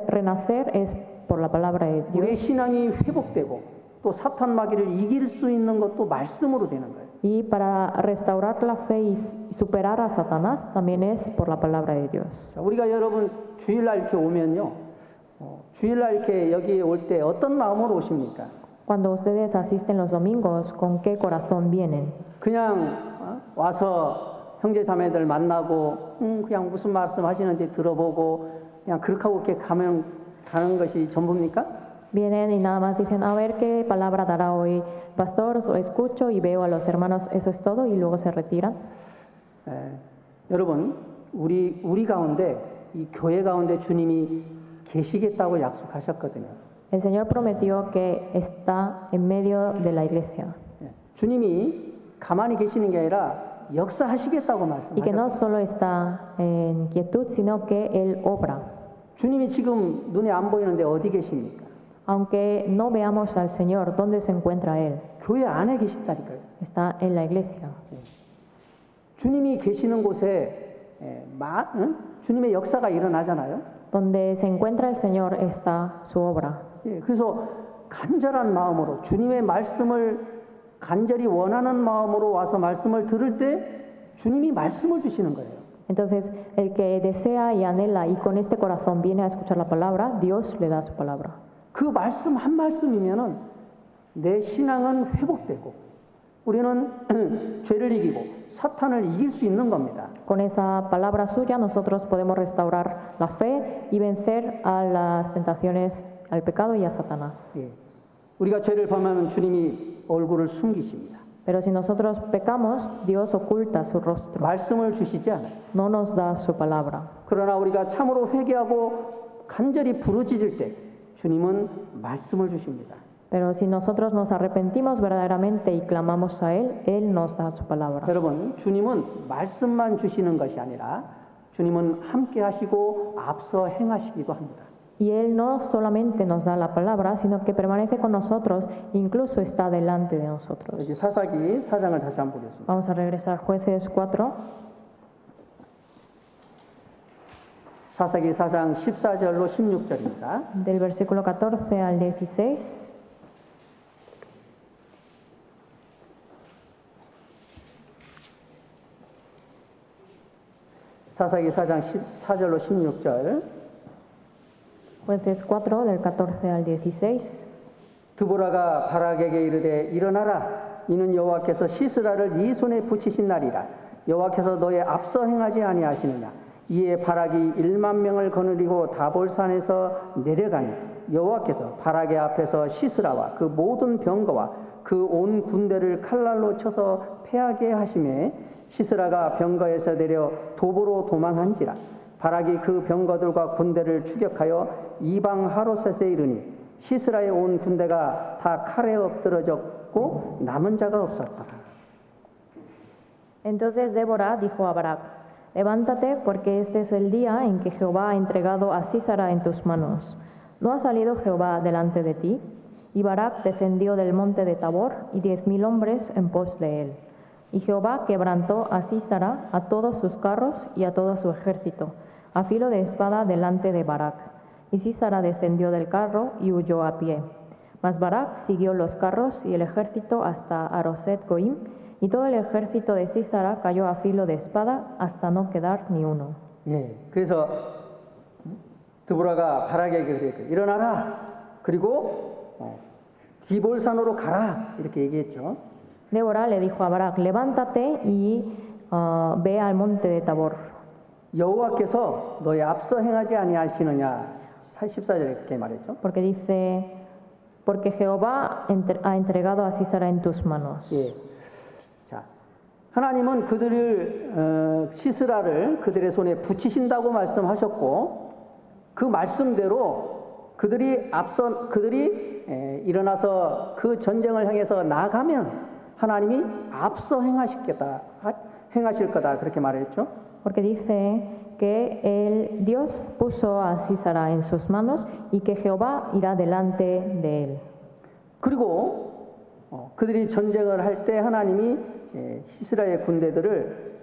S1: Renacer es por la palabra de Dios.
S2: 우리의 신앙이 회복되고 또 사탄 마귀를 이길 수 있는 것도 말씀으로 되는 거예요.
S1: Y para restaurar la fe y superar a Satanás también es por la palabra de Dios.
S2: 자, 우리가 여러분 주일날 이렇게 오면요, 주일날 이렇게 여기 올 때 어떤 마음으로 오십니까?
S1: Cuando ustedes asisten los domingos, ¿con qué corazón vienen?
S2: 그냥 와서 형제 자매들 만나고 그냥 무슨 말씀 하시는지 들어보고 그냥 그렇게 하고 이렇게 가는 것이 전부입니까?
S1: Vienen y nada más dicen, a ver qué palabra dará hoy pastor, o escucho y veo a los hermanos, eso es todo, y luego se retiran.
S2: 여러분, 우리 가운데 이 교회 가운데 주님이 계시겠다고 약속하셨거든요.
S1: El Señor prometió que está en medio de la iglesia.
S2: 주님이 가만히 계시는 게 아니라 역사하시겠다고
S1: Y que no
S2: 말씀하셨어요.
S1: solo está en quietud, sino que Él obra.
S2: 주님이 지금 눈에 안 보이는데 어디 계십니까?
S1: Aunque no veamos al Señor, ¿dónde se encuentra Él?
S2: 교회 안에 계시다니까요.
S1: Está en la iglesia.
S2: 주님이 계시는 곳에 주님의 역사가 일어나잖아요.
S1: Donde se encuentra el Señor está su obra.
S2: 그래서 간절한 마음으로 주님의 말씀을 간절히 원하는 마음으로 와서 말씀을 들을 때 주님이 말씀을 주시는 거예요.
S1: Entonces, el que desea y anhela y con este corazón viene a escuchar la palabra, Dios le da su palabra.
S2: 그 말씀 한 말씀이면은 내 신앙은 회복되고 우리는 죄를 이기고 사탄을 이길 수 있는 겁니다.
S1: Con esa palabra suya nosotros podemos restaurar la fe y vencer a las tentaciones, al pecado y a Satanás.
S2: 우리가 죄를 범하면 주님이 얼굴을 숨기십니다.
S1: Pero si nosotros pecamos, Dios oculta su rostro.
S2: 말씀을 주시지 않아요.
S1: No nos da su palabra.
S2: 그러나 우리가 참으로 회개하고 간절히 부르짖을 때 주님은 말씀을 주십니다.
S1: Pero si nosotros nos arrepentimos verdaderamente y clamamos a Él, Él nos da su palabra.
S2: 여러분, 주님은 말씀만 주시는 것이 아니라 주님은 함께 하시고 앞서 행하시기도 합니다.
S1: Y Él no solamente nos da la palabra, sino que permanece con nosotros, incluso está delante de nosotros.
S2: 이제 사사기 4장을 다시 한번 보겠습니다.
S1: Vamos a regresar Jueces 4,
S2: 사사기 4장 14절로 16절입니다.
S1: del versículo 14 al 16.
S2: 사사기 4장 14절로 16절.
S1: Jueces 4, del 14 al 16.
S2: 드보라가 바락에게 이르되 일어나라 이는 여호와께서 시스라를 네 손에 붙이신 날이라 여호와께서 너의 앞서 행하지 아니하시느냐 이에 바락이 1만 명을 거느리고 다볼산에서 내려가니 여호와께서 바락의 앞에서 시스라와 그 모든 병거와 그 온 군대를 칼날로 쳐서 패하게 하심에 시스라가 병거에서 내려 도보로 도망한지라. 바락이 그 병거들과 군대를 추격하여 이방 하로셋에 이르니 시스라의 온 군대가 다 칼에 엎드러졌고 남은 자가 없었다.
S1: Entonces Débora dijo a Barak, levántate porque este es el día en que Jehová ha entregado a Sísara en tus manos. ¿No ha salido Jehová delante de ti? Y Barak descendió del monte de Tabor y 10,000 hombres en pos de él. Y Jehová quebrantó a Sísara, a todos sus carros y a todo su ejército, a filo de espada delante de Barak. Y Sísara descendió del carro y huyó a pie. Mas Barak siguió los carros y el ejército hasta Aroset Goim, y todo el ejército de Sísara cayó a filo de espada hasta no quedar ni uno.
S2: 예, 그래서 드보라가 바락에게 그랬고 일어나라. 그리고 디볼산으로 가라. 이렇게 얘기했죠.
S1: Débora le dijo a Barak, levántate y ve al monte de Tabor.
S2: 여호와께서 너희 앞서 행하지 아니하시느냐. 14절에 그렇게 말했죠.
S1: Porque dice, porque Jehová ha entregado a Sísara en tus manos.
S2: 예. 자, 하나님은 그들을 시스라를 그들의 손에 붙이신다고 말씀하셨고 그 말씀대로 그들이 일어나서 그 전쟁을 향해서 나가면 하나님이 앞서 행하실 거다 그렇게 말했죠.
S1: Porque dice que el Dios puso a Sísara en sus manos y que Jehová irá delante de él.
S2: 그리고 그들이 전쟁을 할 때 하나님이 시스라의 군대들을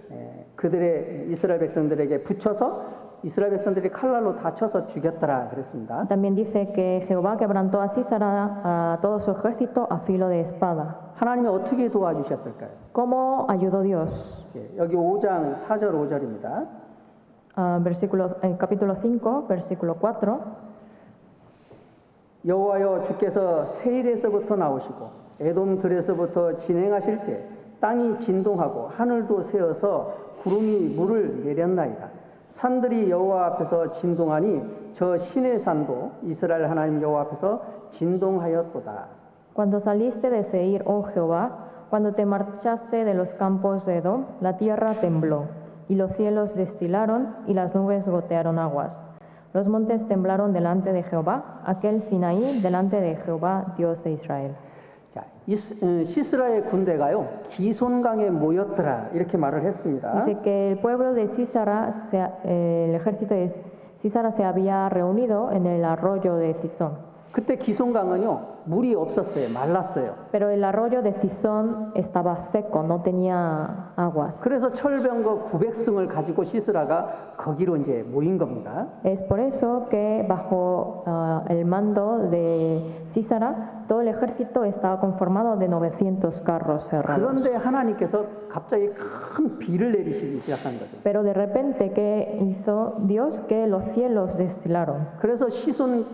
S2: 그들의 이스라엘 백성들에게 붙여서 이스라엘 백성들이 칼날로 다쳐서 죽였더라 그랬습니다.
S1: También dice que Jehová quebrantó a Sísara a todo su ejército a filo de espada.
S2: 하나님이 어떻게 도와주셨을까요?
S1: ¿Cómo ayudó Dios?
S2: 여기 5장 4절 5절입니다.
S1: Capítulo 5, versículo 4.
S2: 여호와여 주께서 세일에서부터 나오시고 에돔 들에서부터 진행하실 때 땅이 진동하고 하늘도 새어서 구름이 물을 내렸나이다. 산들이 여호와 앞에서 진동하니 저 신의 산도 이스라엘 하나님 여호와 앞에서 진동하였도다.
S1: Cuando saliste de Seir, oh Jehová, cuando te marchaste de los campos de Edom, la tierra tembló, y los cielos destilaron, y las nubes gotearon aguas. Los montes temblaron delante de Jehová, aquel Sinaí delante de Jehová, Dios de Israel.
S2: 자, 시스라의 군대가요 기손강에 모였더라 이렇게 말을 했습니다.
S1: Dice que el pueblo de Sísara, el ejército de Sísara se había reunido en el arroyo de Cisón.
S2: 그때 기손강은요 물이 없었어요, 말랐어요.
S1: Pero el arroyo de Cisón estaba seco, no tenía aguas.
S2: 그래서 철병거 900승을 가지고 시스라가 거기로 이제 모인 겁니다.
S1: Es por eso que bajo el mando de Sísara todo el ejército estaba conformado de 900 carros cerrados.
S2: 그런데 하나님께서 갑자기 큰 비를 내리시기 시작한 거죠.
S1: Pero de repente, ¿qué hizo Dios? Que los cielos destilaron.
S2: 그래서 시손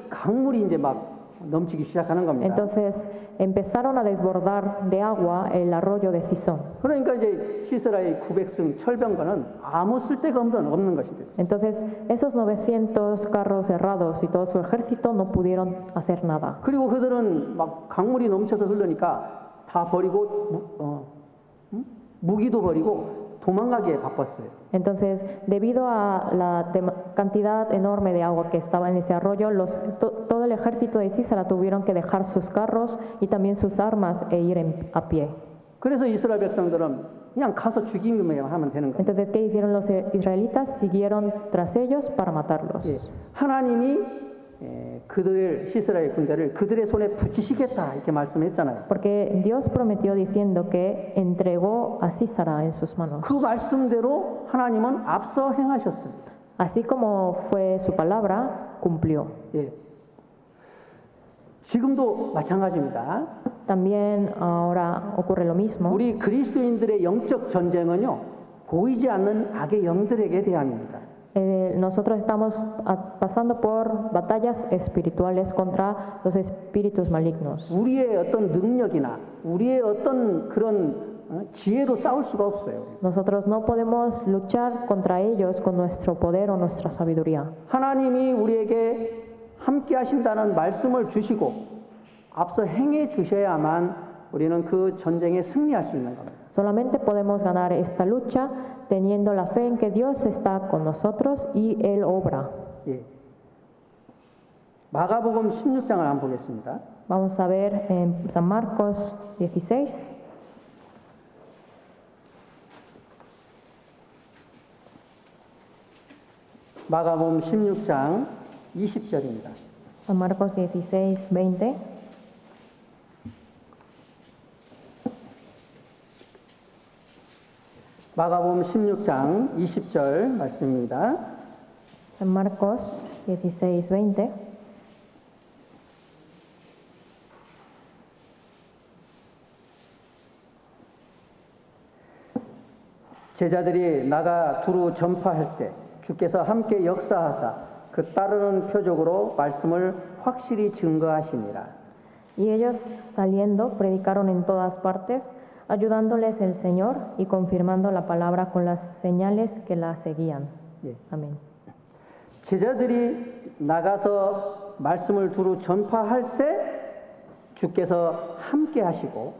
S2: 강물이 이제 막 넘치기 시작하는 겁니다.
S1: Entonces empezaron a desbordar de agua el arroyo de Cisón.
S2: 그러니까 이제 시스라의 900승 철병거는 아무 쓸데가 없는 것이 됐죠.
S1: Entonces esos 900 carros cerrados y todo su ejército no pudieron hacer nada.
S2: 그리고 그들은 막 강물이 넘쳐서 흐르니까 다 버리고 무기도 버리고 도망가기에 바빴어요.
S1: Entonces, debido a la cantidad enorme de agua que estaba en ese arroyo, todo el ejército de Sísara tuvieron que dejar sus carros y también sus armas e ir a pie.
S2: 그래서 이스라엘 백성들은 그냥 가서 죽이기만 하면 되는 거예요.
S1: Entonces, ¿qué hicieron los israelitas? Siguieron tras ellos para matarlos.
S2: 예, 하나님이 그들 시스라의 군대를 그들의 손에 붙이시겠다 이렇게 말씀했잖아요.
S1: Porque Dios prometió diciendo que entregó a Sísara en sus manos.
S2: 그 말씀대로 하나님은 앞서 행하셨습니다.
S1: Así como fue su palabra, cumplió.
S2: 예. 지금도 마찬가지입니다.
S1: También ahora ocurre lo mismo.
S2: 우리 그리스도인들의 영적 전쟁은요 보이지 않는 악의 영들에게 대항입니다.
S1: Nosotros estamos pasando por batallas espirituales contra los espíritus malignos.
S2: 우리의 어떤 능력이나 우리의 어떤 그런 지혜로 싸울 수가 없어요.
S1: Nosotros no podemos luchar contra ellos con nuestro poder o nuestra sabiduría.
S2: 하나님이 우리에게 함께 하신다는 말씀을 주시고 앞서 행해 주셔야만 우리는 그 전쟁에 승리할 수 있는 겁니다.
S1: Solamente podemos ganar esta lucha teniendo la fe en que Dios está con nosotros y Él obra.
S2: 예. 마가복음 16장을 한번 보겠습니다.
S1: Vamos a ver en San Marcos 16.
S2: 마가복음 16장 20절입니다.
S1: San Marcos 16, 20.
S2: 마가복음 16장 20절 말씀입니다.
S1: San Marcos 16, 20.
S2: 제자들이 나가 두루 전파할세 주께서 함께 역사하사 그 따르는 표적으로 말씀을 확실히 증거하시니라.
S1: Y ellos saliendo predicaron en todas partes, ayudándoles el Señor y confirmando la palabra con las señales que la seguían.
S2: 예.
S1: Amén.
S2: 제자들이 나가서 말씀을 두루 전파할세 주께서 함께 하시고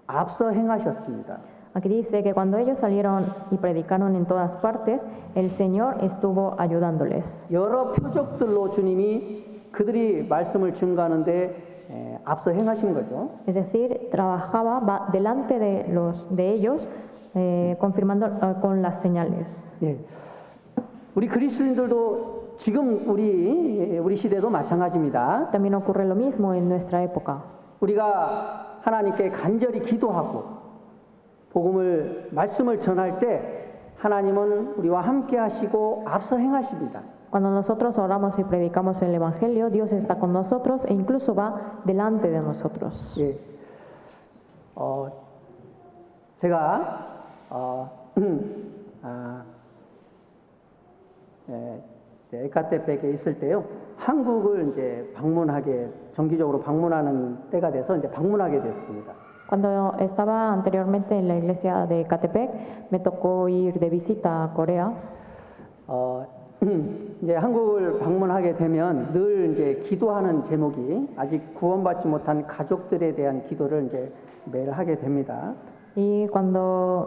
S2: 앞서 행하셨습니다.
S1: Aquí dice que cuando ellos salieron y predicaron en todas partes, el Señor estuvo ayudándoles.
S2: 여러 표적들로 주님이 그들이 말씀을 증거하는데 앞서 행하신 거죠.
S1: Es decir, trabajaba delante de ellos, confirmando con las señales.
S2: 예. 우리 그리스도인들도 지금 우리 시대도 마찬가지입니다.
S1: También ocurre lo mismo en nuestra época.
S2: 우리가 하나님께 간절히 기도하고 말씀을 전할 때 하나님은 우리와 함께 하시고 앞서 행하십니다.
S1: Cuando nosotros oramos y predicamos el Evangelio, Dios está con nosotros e incluso va delante de nosotros.
S2: 예. 제가 에카테백에 있을 때요, 한국을 이제 정기적으로 방문하는 때가 돼서 이제 방문하게 됐습니다.
S1: Cuando estaba anteriormente en la iglesia de Ecatepec, me tocó ir de visita a Corea.
S2: 이제 한국을 방문하게 되면 늘 이제 기도하는 제목이 아직 구원받지 못한 가족들에 대한 기도를 이제 매일 하게 됩니다.
S1: Y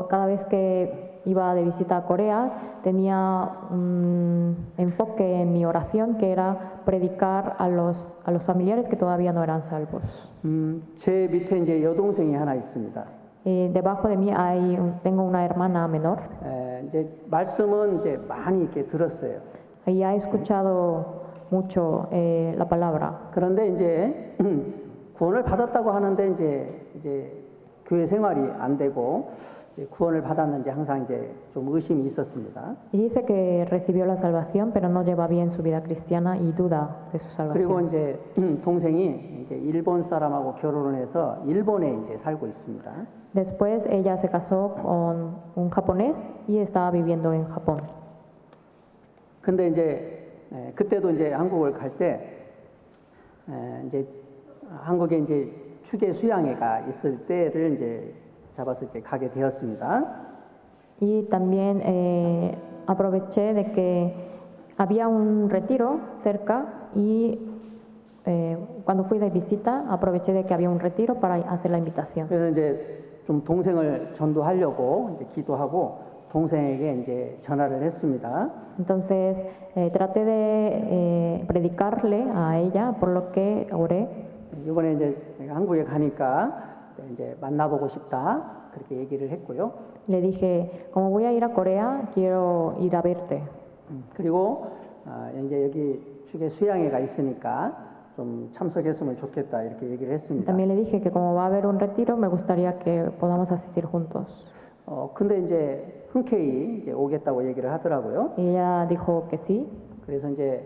S1: cada vez que iba de visita a Corea, tenía un enfoque en mi oración que era predicar a los familiares que todavía no eran salvos.
S2: 제 밑에 이제 여동생이 하나 있습니다.
S1: Debajo de mí tengo una hermana menor.
S2: 이제 말씀은 이제 많이 이렇게 들었어요.
S1: Ella ha escuchado mucho la palabra.
S2: 그런데 이제 구원을 받았다고 하는데 이제 교회 생활이 안 되고 구원을 받았는지 항상 이제 좀 의심이 있었습니다.
S1: Y dice que recibió la salvación, pero no lleva bien su vida cristiana y duda de su
S2: 그리고
S1: salvación.
S2: 이제 동생이 이제 일본 사람하고 결혼을 해서 일본에 이제 살고 있습니다.
S1: Después ella se casó con un japonés y estaba viviendo en Japón.
S2: 근데 이제 그때도 이제 한국을 갈 때 이제 한국에 이제 추계 수양회가 있을 때를 이제 잡아서 이제 가게 되었습니다.
S1: Y también aproveché de que había un retiro cerca y cuando fui de visita aproveché de que había un retiro para hacer la invitación.
S2: 그래서 이제 좀 동생을 전도하려고 이제 기도하고 동생에게 이제 전화를 했습니다.
S1: Entonces traté de predicarle a ella, por lo que oré.
S2: 이번에 이제 내가 한국에 가니까 이제 만나보고 싶다 그렇게 얘기를 했고요.
S1: Le dije, como voy a ir a Corea, quiero ir a verte.
S2: 그리고 이제 여기 축에 수양회가 있으니까 좀 참석했으면 좋겠다 이렇게 얘기를 했습니다.
S1: También le dije que como va a haber un retiro, me gustaría que podamos asistir juntos.
S2: 근데 이제 흔쾌히 이제 오겠다고 얘기를 하더라고요.
S1: Y ella dijo que sí.
S2: 그래서 이제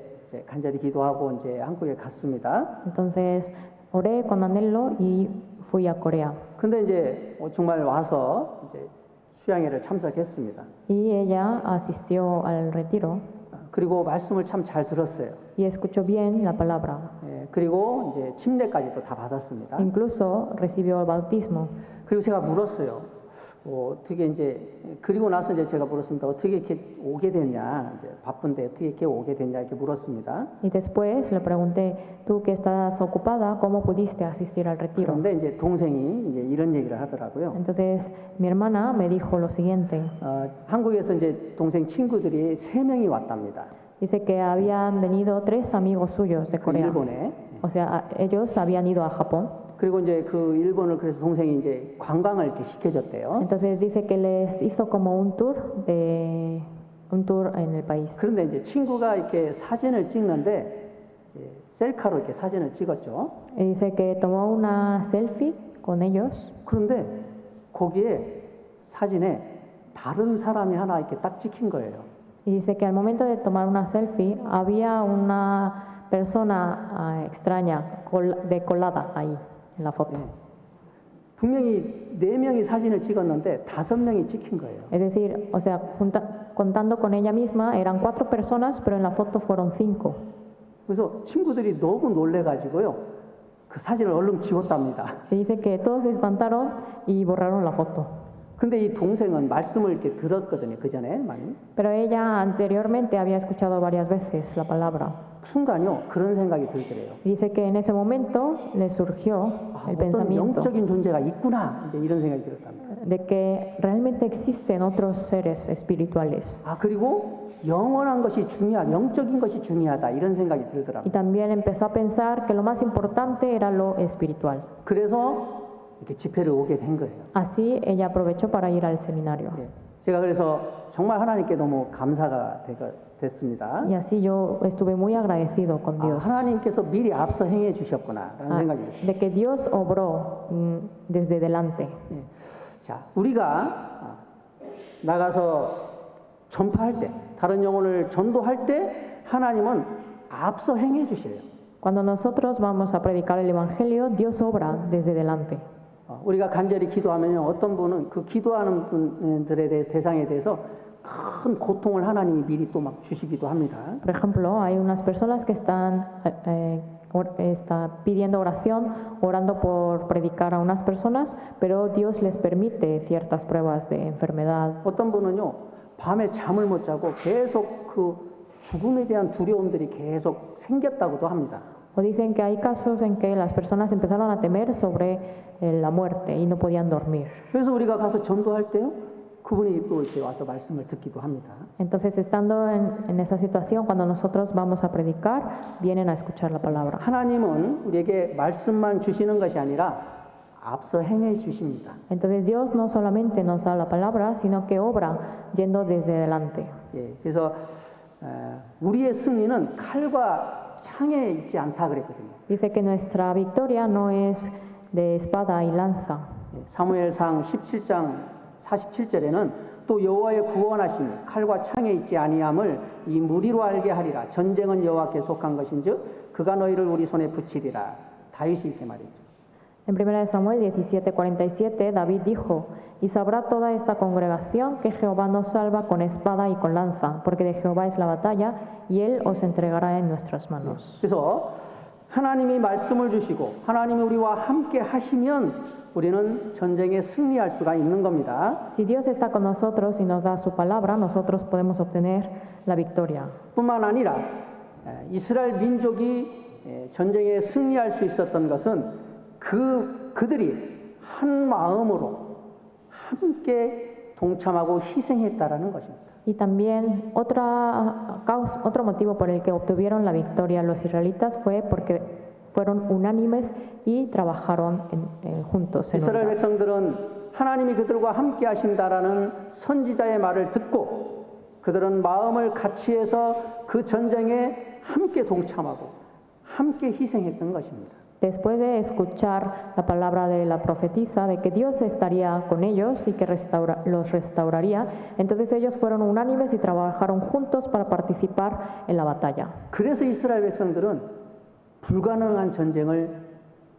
S2: 간절히 기도하고 이제 한국에 갔습니다.
S1: Entonces oré con anhelo y fui a Corea.
S2: 근데 이제 정말 와서 이제 수양회를 참석했습니다.
S1: Y ella asistió al retiro
S2: 그리고 말씀을 참 잘 들었어요.
S1: y escuchó bien la palabra.
S2: 그리고 이제 침례까지도 다 받았습니다.
S1: Incluso recibió el bautismo.
S2: 그리고 제가 물었어요. 어떻게 이제 그리고 나서 이제 제가 물었습니다. 어떻게 이렇게 오게 됐냐? 이제 바쁜데 어떻게 이렇게 오게 됐냐 이렇게 물었습니다.
S1: Y después le pregunté, tú que estás ocupada, ¿cómo pudiste asistir al retiro?
S2: 그런데 이제 동생이 이제 이런 얘기를 하더라고요.
S1: Entonces mi hermana me dijo lo siguiente.
S2: 한국에서 이제 동생 친구들이 3명이 왔답니다.
S1: Dice que habían venido 3 amigos suyos de
S2: 그
S1: Corea.
S2: 일본에.
S1: O sea, ellos habían ido a Japón.
S2: 그리고 이제 그 일본을 그래서 동생이 이제 관광을 이렇게 시켜줬대요.
S1: Entonces dice que les hizo como un tour en el país.
S2: 그런데 이제 친구가 이렇게 사진을 찍는데 이제 셀카로 이렇게 사진을 찍었죠.
S1: Y dice que tomó una selfie con ellos.
S2: 그런데 거기에 사진에 다른 사람이 하나 이렇게 딱 찍힌 거예요.
S1: Y dice que al momento de tomar una selfie había una persona extraña de colada ahí en la foto.
S2: 분명히 4명이 사진을 찍었는데 5명이 찍힌 거예요.
S1: Es decir, o sea, contando con ella misma eran 4 personas, pero en la foto fueron 5.
S2: 그래서 친구들이 너무 놀래가지고요. 그 사진을 얼른 지웠답니다.
S1: Y dice que todos se espantaron y borraron la foto.
S2: 근데 이 동생은 말씀을 이렇게 들었거든요. 그 전에 많이.
S1: Pero ella anteriormente había escuchado varias veces la palabra.
S2: 순간요 그런 생각이 들더래요.
S1: Y dice que en ese momento le surgió el
S2: 어떤
S1: pensamiento
S2: 영적인 존재가 있구나 이제 이런 생각이 들었답니다.
S1: de que realmente existen otros seres espirituales.
S2: 그리고 영원한 것이 중요하다, 영적인 것이 중요하다 이런 생각이
S1: Y
S2: 들더랍니다.
S1: también empezó a pensar que lo más importante era lo espiritual.
S2: 그래서 이렇게 집회를 오게 된 거예요.
S1: Así ella aprovechó para ir al seminario.
S2: 제가 그래서 정말 하나님께 너무 감사가 됐습니다.
S1: Y así yo estuve muy agradecido con Dios.
S2: 하나님께서 미리 앞서 행해 주셨구나라는 생각이 들었어요.
S1: De que Dios obró desde delante.
S2: 자, 우리가 나가서 전파할 때, 다른 영혼을 전도할 때 하나님은 앞서 행해 주셔요.
S1: Cuando nosotros vamos a predicar el evangelio, Dios obra desde delante.
S2: 우리가 간절히 기도하면요, 어떤 분은 그 기도하는 분들에 대해서 대상에 대해서 큰 고통을 하나님이 미리 또 막 주시기도 합니다.
S1: Por ejemplo, hay unas personas que están pidiendo oración, orando por predicar a unas personas, pero Dios les permite ciertas pruebas de enfermedad.
S2: 어떤 분은요, 밤에 잠을 못 자고 계속 그 죽음에 대한 두려움들이 계속 생겼다고도 합니다.
S1: O dicen que hay casos en que las personas empezaron a temer sobre la muerte y no podían dormir.
S2: 그래서 우리가 가서 전도할 때요, 그분이 또 이렇게 와서 말씀을 듣기도 합니다.
S1: Entonces, estando en esa situación, cuando nosotros vamos a predicar, vienen a escuchar la palabra.
S2: 하나님은 우리에게 말씀만 주시는 것이 아니라 앞서 행해 주십니다.
S1: Entonces, Dios no solamente nos da la palabra, sino que obra yendo desde delante.
S2: 그래서 우리의 승리는 칼과 창에 있지 않다 그랬거든요.
S1: Dice que nuestra victoria no es de espada y lanza.
S2: 사무엘상 17장 47절에는 또 여호와의 구원하심이 칼과 창에 있지 아니함을 이 무리로 알게 하리라. 전쟁은 여호와께 속한 것인즉 그가 너희를 우리 손에 붙이리라. 다윗이 이렇게 말했죠.
S1: En 1 Samuel 17:47, David dijo, y sabrá toda esta congregación que Jehová nos salva con espada y con lanza, porque de Jehová es la batalla, y él os entregará en nuestras manos.
S2: 그래서 하나님이 말씀을 주시고 하나님이 우리와 함께 하시면 우리는 전쟁에 승리할 수가 있는 겁니다.
S1: Si Dios está con nosotros y nos da su palabra, nosotros podemos obtener la victoria.
S2: 뿐만 아니라 이스라엘 민족이 전쟁에 승리할 수 있었던 것은 그들이 한 마음으로 함께 동참하고 희생했다라는 것입니다.
S1: Y también otro motivo por el que obtuvieron la victoria los israelitas fue porque fueron unánimes y trabajaron juntos.
S2: 이스라엘 백성들은 하나님이 그들과 함께 하신다라는 선지자의 말을 듣고 그들은 마음을 같이해서 그 전쟁에 함께 동참하고 함께 희생했던 것입니다.
S1: Después de escuchar la palabra de la profetisa de que Dios estaría con ellos y que los restauraría, entonces ellos fueron unánimes y trabajaron juntos para participar en la batalla.
S2: 그래서 이스라엘 백성들은 불가능한 전쟁을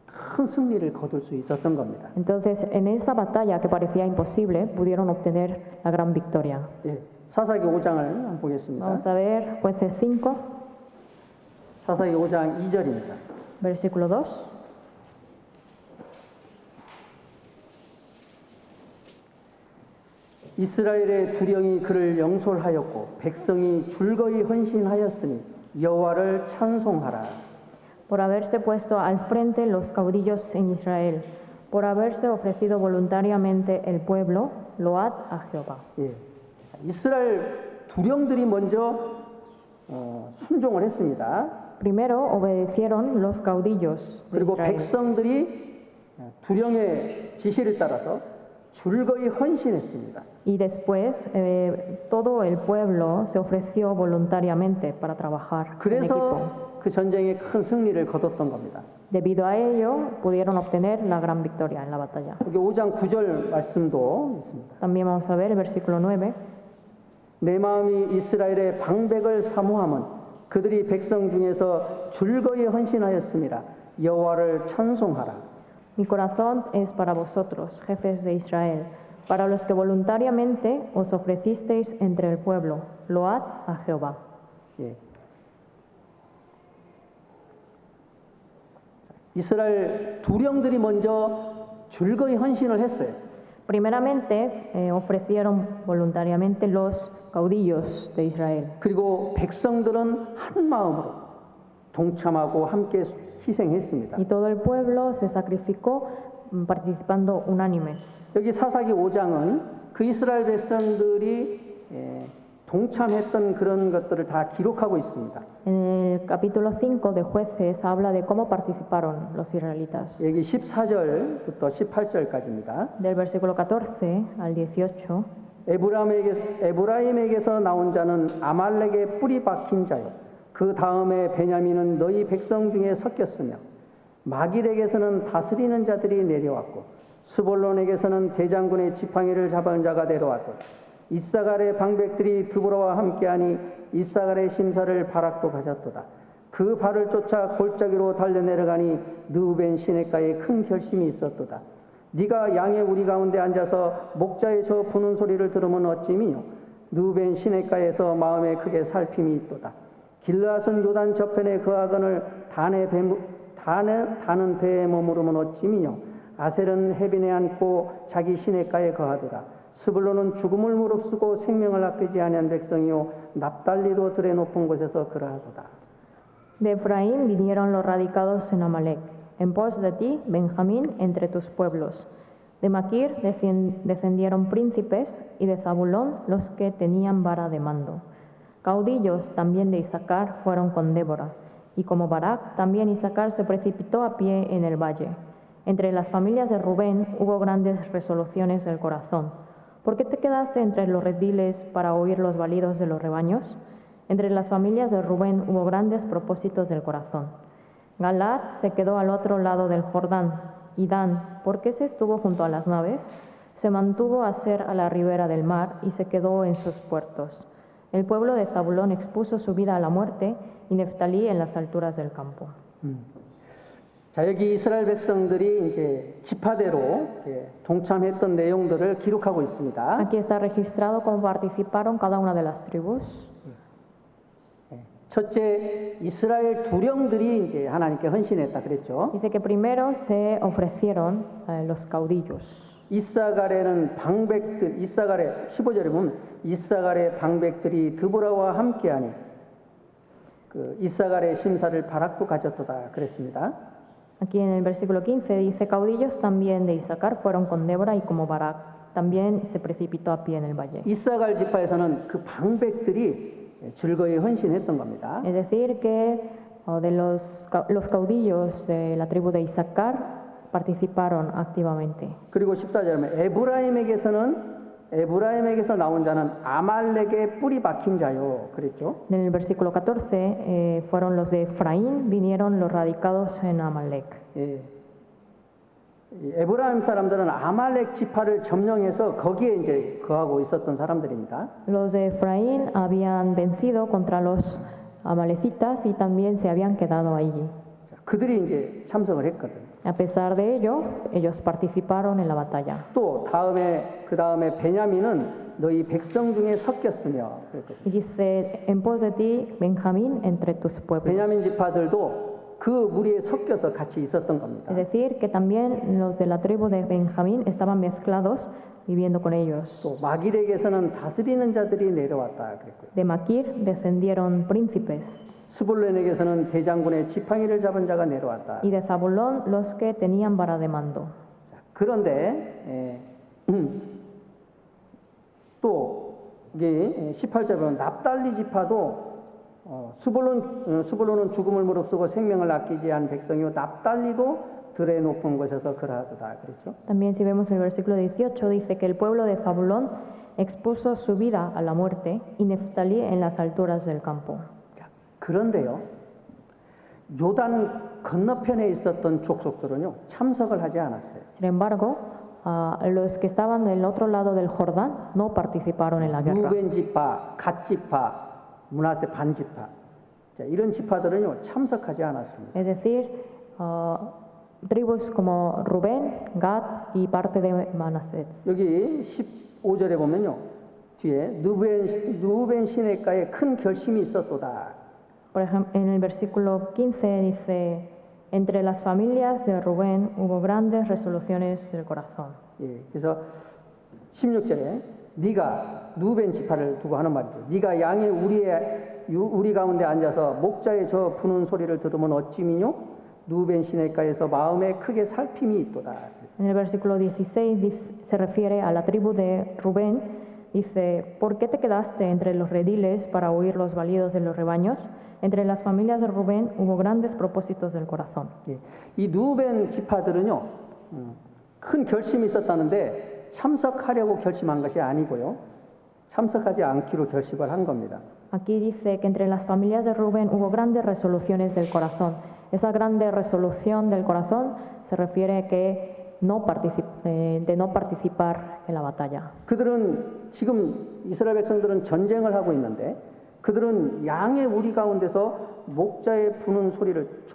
S2: 큰 승리를 거둘 수 있었던 겁니다.
S1: Entonces, en esa batalla que parecía imposible, pudieron obtener la gran victoria.
S2: 사사기 5장을 한번 보겠습니다.
S1: Vamos a ver Jueces 5,
S2: 사사기 5장 2절입니다.
S1: versículo 2.
S2: 이스라엘의 두령이 그를 영솔하였고 백성이 줄거이 헌신하였으니 여호와를 찬송하라.
S1: Por haberse puesto al frente los caudillos en Israel, por haberse ofrecido voluntariamente el pueblo, load a Jehová.
S2: 예. 이스라엘 두령들이 먼저 순종을 했습니다.
S1: Primero obedecieron los caudillos de
S2: 그리고
S1: Israel.
S2: 백성들이 두령의 지시를 따라서 줄거이 헌신했습니다.
S1: Y después todo el pueblo se ofreció voluntariamente para trabajar en equipo.
S2: 그래서 그 전쟁에 큰 승리를 거뒀던 겁니다.
S1: Debido a ello, pudieron obtener la gran victoria en la batalla.
S2: 여기 5장 9절 말씀도 있습니다.
S1: También vamos a ver el versículo 9.
S2: 내 마음이 이스라엘의 방백을 사모함은 그들이 백성 중에서 줄거이 헌신하였습니다. 여호와를 찬송하라.
S1: Mi corazón es para vosotros, jefes de Israel, para los que voluntariamente os ofrecisteis entre el pueblo. Load a Jehová.
S2: 예. 이스라엘 두령들이 먼저 줄거이 헌신을 했어요.
S1: Primeramente ofrecieron voluntariamente los caudillos de Israel.
S2: 그리고 백성들은 한 마음으로 동참하고 함께 희생했습니다.
S1: Y todo el pueblo se sacrificó participando unánimes.
S2: 여기 사사기 5장은 그 이스라엘 백성들이 동참했던 그런 것들을 다 기록하고 있습니다.
S1: En el capítulo 5 de Jueces habla de cómo participaron los israelitas.
S2: 여기 14절부터 18절까지입니다.
S1: Del versículo 14 al 18.
S2: 에브라임에게서 나온 자는 아말렉의 뿌리 박힌 자요. 그 다음에 베냐민은 너희 백성 중에 섞였으며 마길에게서는 다스리는 자들이 내려왔고 스볼론에게서는 대장군의 지팡이를 잡은 자가 내려왔고 이사갈의 방백들이 드보라와 함께하니 이사갈의 심사를 바락도 가졌도다. 그 발을 쫓아 골짜기로 달려내려가니 느우벤 시냇가에 큰 결심이 있었도다. 네가 양의 우리 가운데 앉아서 목자의 저 부는 소리를 들으면 어찌미요. 느우벤 시냇가에서 마음에 크게 살핌이 있도다. 길르앗은 요단 저편에 거하거늘 다는 배에 머무르면 어찌미요. 아셀은 해변에 앉고 자기 시냇가에 거하도다. 스불론은 죽음을 무릅쓰고 생명을 아끼지 아니한 백성이요 납달리도 들의 높은 곳에서 그러하도다.
S1: De Efraín vinieron los radicados en Amalek, en pos de ti, Benjamín, entre tus pueblos. De Maquir descendieron príncipes y de Zabulón los que tenían vara de mando. Caudillos también de Isaacar fueron con Débora, y como Barak, también Isaacar se precipitó a pie en el valle. Entre las familias de Rubén hubo grandes resoluciones del corazón. ¿Por qué te quedaste entre los rediles para oír los balidos de los rebaños? Entre las familias de Rubén hubo grandes propósitos del corazón. Galaad se quedó al otro lado del Jordán, y Dan, ¿por qué se estuvo junto a las naves? Se mantuvo a ser a la ribera del mar y se quedó en sus puertos. El pueblo de Zabulón expuso su vida a la muerte y Neftalí en las alturas del campo.
S2: 자, 여기 이스라엘 백성들이 이제 지파대로 동참했던 내용들을 기록하고 있습니다.
S1: Aquí está registrado cómo participaron cada una de las tribus.
S2: 첫째, 이스라엘 두령들이 이제 하나님께 헌신했다 그랬죠.
S1: Dice que primero se ofrecieron los caudillos.
S2: 이사갈에는 방백들, 이사갈의 15절에 보면 이사갈의 방백들이 드보라와 함께하니 그 이사갈의 심사를 바락도 가졌도다 그랬습니다.
S1: Aquí en el versículo 15 dice, caudillos también de Isaacar fueron con Débora y como Barak también se precipitó a pie en el valle.
S2: 이사갈 지파에서는 그 방백들이 즐거이 헌신했던 겁니다.
S1: Es decir, que de los caudillos de la tribu de Isaacar participaron activamente.
S2: 그리고 14절에 에브라임에게서 나온 자는 아말렉의 뿌리 박힌 자요. 그랬죠?
S1: En el versículo 14 fueron los de Efraín, vinieron los radicados en Amalek.
S2: 예. 이 에브라임 사람들은 아말렉 지파를 점령해서 거기에 이제 거하고 있었던 사람들입니다.
S1: Los de Efraín habían vencido contra los amalecitas y también se habían quedado allí.
S2: 그들이 이제 참석을 했거든.
S1: A pesar de ello, ellos participaron en la batalla.
S2: 또 그 다음에 베냐민은 너희 백성 중에 섞였으며 그랬거든.
S1: Y dice, en pos de ti, Benjamín, entre tus pueblos.
S2: 베냐민 지파들도 그 무리에 섞여서 같이 있었던 겁니다.
S1: Es decir, que también los de la tribu de Benjamín estaban mezclados viviendo con ellos.
S2: 또 마길에게서는 다스리는 자들이 내려왔다 그랬고요.
S1: De Maquir descendieron príncipes
S2: 스불론에게서는 대장군의 지팡이를 잡은 자가 내려왔다.
S1: y de Zabulón los que tenían vara de mando.
S2: 자, 그런데 또 이게 18절에 보면 납달리 지파도 스불론은 죽음을 무릅쓰고 생명을 아끼지 않은 백성이요 납달리도 들의 높은 곳에서 그러하도다 그랬죠.
S1: También si vemos el versículo 18 dice que el pueblo de Zabulón expuso su vida a la muerte y Neftalí en las alturas del campo.
S2: 자, 그런데요. 요단 건너편에 있었던 족속들은요. 참석을 하지 않았어요.
S1: Sin embargo, los que estaban del otro lado del Jordán no participaron en la guerra.
S2: 루벤 지파, 갓 지파, 므낫세 반 지파. 자, 이런 지파들은요. 참석하지 않았습니다.
S1: Es decir, tribus como Rubén, Gad y parte de Manasés.
S2: 여기 15절에 보면요. 뒤에 누벤 시내가에 큰 결심이 있었도다.
S1: Por ejemplo, en el versículo 15 dice, entre las familias de Rubén hubo grandes resoluciones del corazón.
S2: 예, 그래서 16절에 네가 누벤 지파를 두고 하는 말이죠. 네가 양의 우리 가운데 앉아서 목자의 저 부는 소리를 들으면 어찌미뇨? 누벤 시내가에서 마음에 크게 살핌이 있도다.
S1: En el versículo 16 se refiere a la tribu de Rubén. Dice, ¿por qué te quedaste entre los rediles para oír los balidos de los rebaños? Entre las familias de Rubén hubo grandes propósitos del corazón.
S2: 예, 이 누벤 지파들은요, 큰 결심이 있었다는데 참석하려고 결심한 것이 아니고요, 참석하지 않기로 결심을 한 겁니다.
S1: Aquí dice que entre las familias de Rubén hubo grandes resoluciones del corazón. Esa grande resolución del corazón se refiere que de no participar en la batalla.
S2: 그들은 지금 이스라엘 백성들은 전쟁을 하고 있는데 그들은 양의 우리 가운데서 목자의 부는 소리를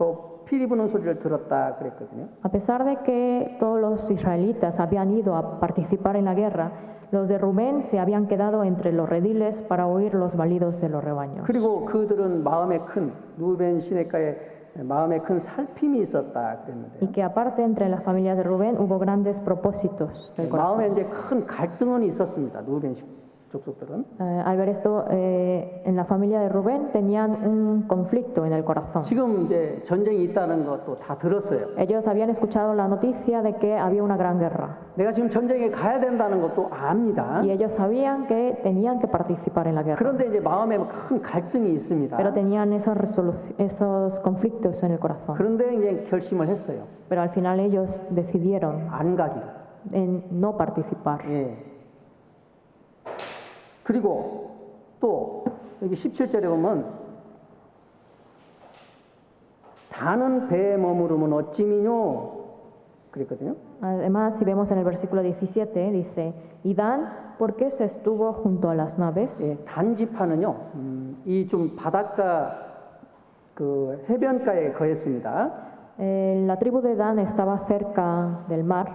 S2: 피리 부는 소리를 들었다 그랬거든요.
S1: A pesar de que todos los israelitas habían ido a participar en la guerra, los de Rubén se habían quedado entre los rediles para oír los balidos de los rebaños.
S2: 그리고 그들은 마음에 큰 누벤 시내가에 마음에 큰 살핌이 있었다 그랬는데.
S1: Y que aparte entre las familias de Rubén hubo grandes propósitos del corazón.
S2: 마음에 이제 큰 갈등은 있었습니다. 누벤 족속들은.
S1: Al ver esto, en la familia de Rubén tenían un conflicto en el corazón.
S2: 지금 이제 전쟁이 있다는 것도 다 들었어요.
S1: Ellos habían escuchado la noticia de que había una gran guerra.
S2: 내가 지금 전쟁에 가야 된다는 것도 압니다.
S1: Y ellos sabían que tenían que participar en la guerra.
S2: 그런데 이제 마음에 큰 갈등이 있습니다.
S1: Pero tenían esos conflictos en el corazón.
S2: 그런데 이제 결심을 했어요.
S1: Pero al final ellos decidieron
S2: 안 가기로.
S1: en no participar.
S2: 예. 그리고 또 여기 17절에 보면 다는 배에 머무르면 어찌미뇨 그랬거든요.
S1: Además, si vemos en el versículo 17, dice, y Dan, ¿por qué se estuvo junto a las naves?
S2: 예, 단 지파는요, 이 좀 바닷가 그 해변가에 거했습니다.
S1: La tribu de Dan estaba cerca del mar.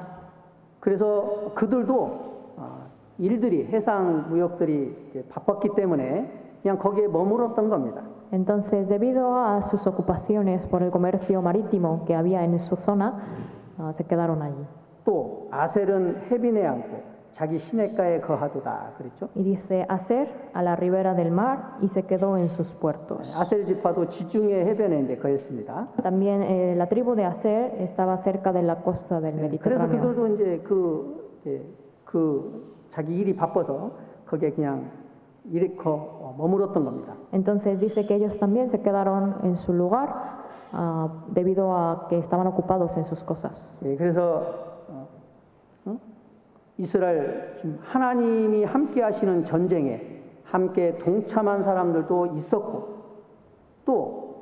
S2: 그래서 그들도 일들이 해상 무역들이 이제 바빴기 때문에 그냥 거기에 머물렀던 겁니다.
S1: Entonces, debido a sus ocupaciones por el comercio marítimo que había en su zona, se quedaron allí.
S2: 또 아셀은 해변에 앉고 자기 시냇가에 거하도다 그랬죠.
S1: Y dice, Aser a la ribera del mar y se quedó en sus puertos.
S2: 아셀 지파도 지중해 해변에 이제 거했습니다.
S1: También la tribu de Aser estaba cerca de la costa del
S2: 그래서
S1: Mediterráneo.
S2: 그들도 이제 자기 일이 바빠서 거기에 그냥 이렇게 머물렀던 겁니다.
S1: Entonces dice que ellos también se quedaron en su lugar debido a que estaban ocupados en sus cosas.
S2: 예, 그래서 이스라엘 지금 하나님이 함께 하시는 전쟁에 함께 동참한 사람들도 있었고 또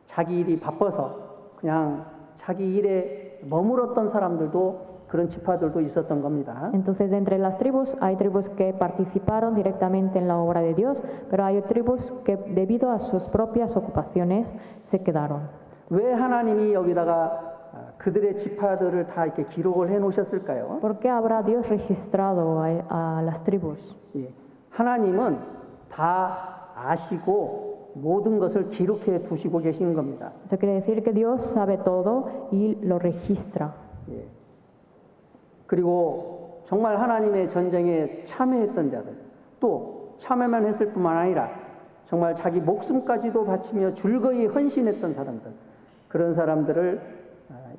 S2: 자기 일이 바빠서 그냥 자기 일에 머물렀던 사람들도 그런 지파들도 있었던 겁니다.
S1: Entonces, entre las tribus hay tribus que participaron directamente en la obra de Dios, pero hay tribus que debido a sus propias ocupaciones se quedaron.
S2: 왜 하나님이 여기다가 그들의 지파들을 다 이렇게 기록을 해 놓으셨을까요?
S1: ¿Por qué habrá Dios registrado a las tribus?
S2: 예, 하나님은 다 아시고 모든 것을 기록해 두시고 계신 겁니다.
S1: Eso quiere decir que Dios sabe todo y lo registra.
S2: 예. 그리고 정말 하나님의 전쟁에 참여했던 자들, 또 참여만 했을 뿐만 아니라 정말 자기 목숨까지도 바치며 즐거이 헌신했던 사람들, 그런 사람들을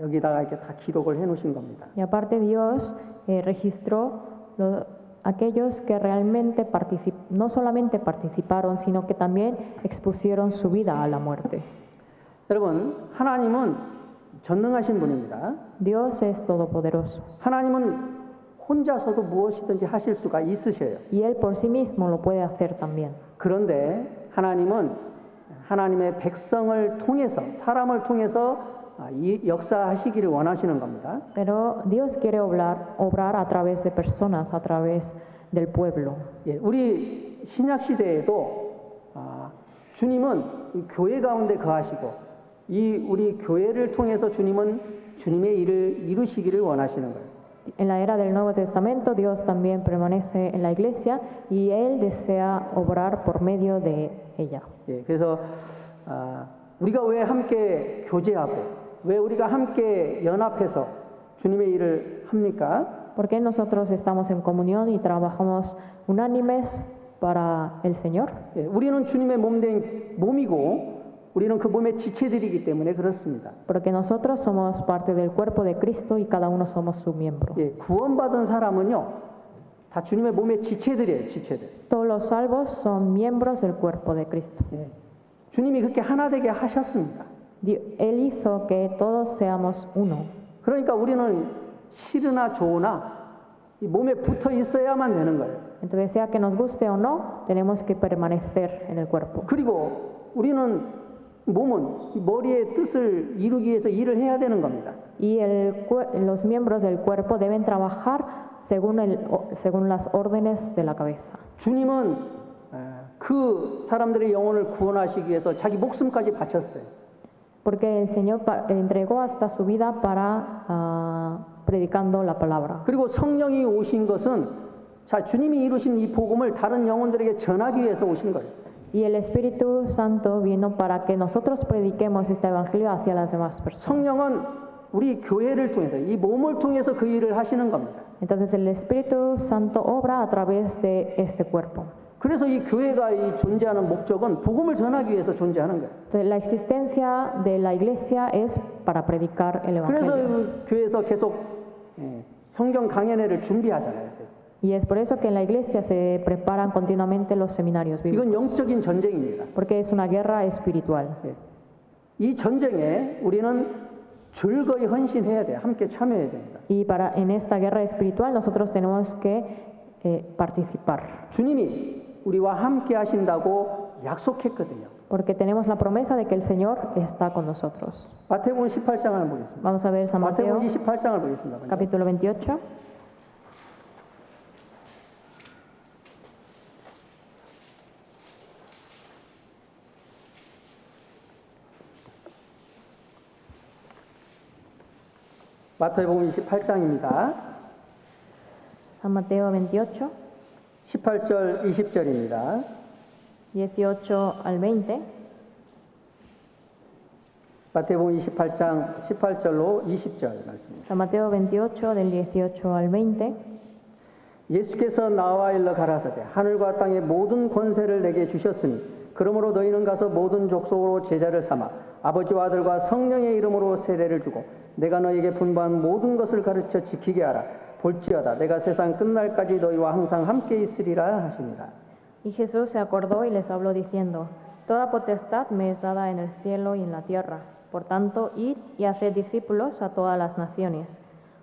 S2: 여기다가 이렇게 다 기록을 해 놓으신 겁니다.
S1: Y aparte Dios registró aquellos que realmente no solamente participaron, sino que también expusieron su vida a la muerte.
S2: 여러분, 하나님은 전능하신 분입니다.
S1: Dios es todopoderoso
S2: 하나님은 혼자서도 무엇이든지 하실 수가 있으셔요.
S1: y Él por sí mismo lo puede hacer también.
S2: 그런데 하나님은 하나님의 백성을 통해서, 사람을 통해서 이 역사하시기를 원하시는 겁니다.
S1: Pero Dios quiere obrar a través de personas, a través del pueblo.
S2: 예, 우리 신약 시대에도 주님은 이 교회 가운데 거하시고 이 우리 교회를 통해서 주님은 주님의 일을 이루시기를 원하시는 거예요.
S1: En la era del Nuevo Testamento, Dios también permanece en la iglesia y Él desea obrar por medio de ella.
S2: 예, 그래서 우리가 왜 함께 교제하고 왜 우리가 함께 연합해서 주님의 일을 합니까?
S1: ¿Por qué nosotros estamos en comunión y trabajamos unánimes para el Señor?
S2: 예, 우리는 주님의 몸된 몸이고 우리는 그 몸의 지체들이기 때문에 그렇습니다.
S1: Porque nosotros somos parte del cuerpo de Cristo y cada uno somos su miembro.
S2: 예, 구원받은 사람은요, 다 주님의 몸의 지체들이에요, 지체들.
S1: Todos los salvos son miembros del cuerpo de Cristo.
S2: 예, 주님이 그렇게 하나 되게 하셨습니다.
S1: Él hizo que todos seamos uno.
S2: 그러니까 우리는 싫으나 좋으나 이 몸에 붙어 있어야만 되는 거예요.
S1: Entonces, sea que nos guste o no, tenemos que permanecer en el cuerpo.
S2: 그리고 우리는 몸은 머리의 뜻을 이루기 위해서 일을 해야 되는 겁니다.
S1: Y los miembros del cuerpo deben trabajar según las órdenes de la cabeza.
S2: 주님은 그 사람들의 영혼을 구원하시기 위해서 자기 목숨까지 바쳤어요.
S1: Porque el Señor entregó hasta su vida para predicando la palabra.
S2: 그리고 성령이 오신 것은 자 주님이 이루신 이 복음을 다른 영혼들에게 전하기 위해서 오신 거예요.
S1: Y el Espíritu Santo vino para que nosotros prediquemos este evangelio hacia las demás personas.
S2: 성령은 우리 교회를 통해서 이 몸을 통해서 그 일을 하시는 겁니다.
S1: Entonces el Espíritu Santo obra a través de este cuerpo.
S2: 그래서 이 교회가 이 존재하는 목적은 복음을 전하기 위해서 존재하는 거예요.
S1: Entonces, la existencia de la iglesia es para predicar el
S2: 그래서
S1: evangelio.
S2: 교회에서 계속 성경 강연회를 준비하잖아요.
S1: Y es por eso que en la iglesia se preparan continuamente los seminarios bíblicos.
S2: 이건 영적인 전쟁입니다.
S1: Porque es una guerra espiritual.
S2: 이 전쟁에 우리는 즐거이 헌신해야 돼요. 함께 참여해야 됩니다.
S1: Y en esta guerra espiritual nosotros tenemos que participar.
S2: 주님이 우리와 함께 하신다고 약속했거든요.
S1: Porque tenemos la promesa de que el Señor está con nosotros.
S2: 마태복음 18장을 보겠습니다.
S1: Vamos a ver San Mateo,
S2: 마태복음 28장을 보겠습니다.
S1: capítulo 28.
S2: 마태복음 28장입니다.
S1: San Mateo 28,
S2: 18절 20절입니다.
S1: 18 al 20.
S2: 마태복음 28장 18절로 20절 말씀입니다.
S1: San Mateo 28, del 18 al 20.
S2: 예수께서 나와 일러 가라사대 하늘과 땅의 모든 권세를 내게 주셨으니 그러므로 너희는 가서 모든 족속으로 제자를 삼아 아버지와 아들과 성령의 이름으로 세례를 주고 내가 너희에게 분부한 모든 것을 가르쳐 지키게 하라. 볼지어다 내가 세상 끝날까지 너희와 항상 함께 있으리라 하시니라.
S1: Y Jesús se acordó y les habló diciendo: Toda potestad me es dada en el cielo y en la tierra. Por tanto, id y haced discípulos a todas las naciones,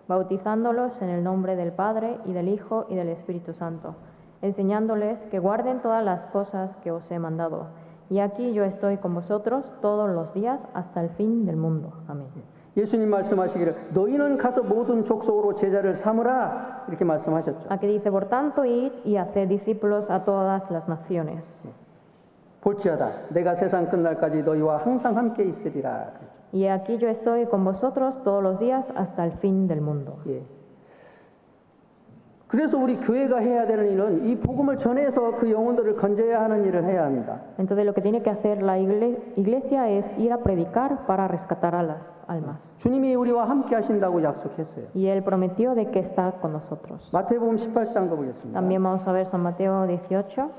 S1: bautizándolos en el nombre del Padre y del Hijo y del Espíritu Santo, enseñándoles que guarden todas las cosas que os he mandado. Y aquí yo estoy con vosotros todos los días hasta el fin del mundo. Amén.
S2: 예수님 말씀하시기를 너희는 가서 모든 족속으로 제자를 삼으라 이렇게 말씀하셨죠.
S1: Aquí dice: Por tanto, id y haced discípulos a todas las naciones.
S2: 볼지어다 내가 세상 끝날까지 너희와 항상 함께 있으리라.
S1: Y aquí yo estoy con vosotros todos los días hasta el fin del mundo.
S2: 예. 그래서 우리 교회가 해야 되는 일은 이 복음을 전해서 그 영혼들을 건져야 하는 일을 해야 합니다.
S1: Entonces lo que tiene que hacer la iglesia es ir a predicar para rescatar a las almas.
S2: 주님이 우리와 함께 하신다고 약속했어요.
S1: Y Él prometió de que está con nosotros.
S2: 마태복음 18장도 보겠습니다.
S1: También vamos a ver San Mateo 18,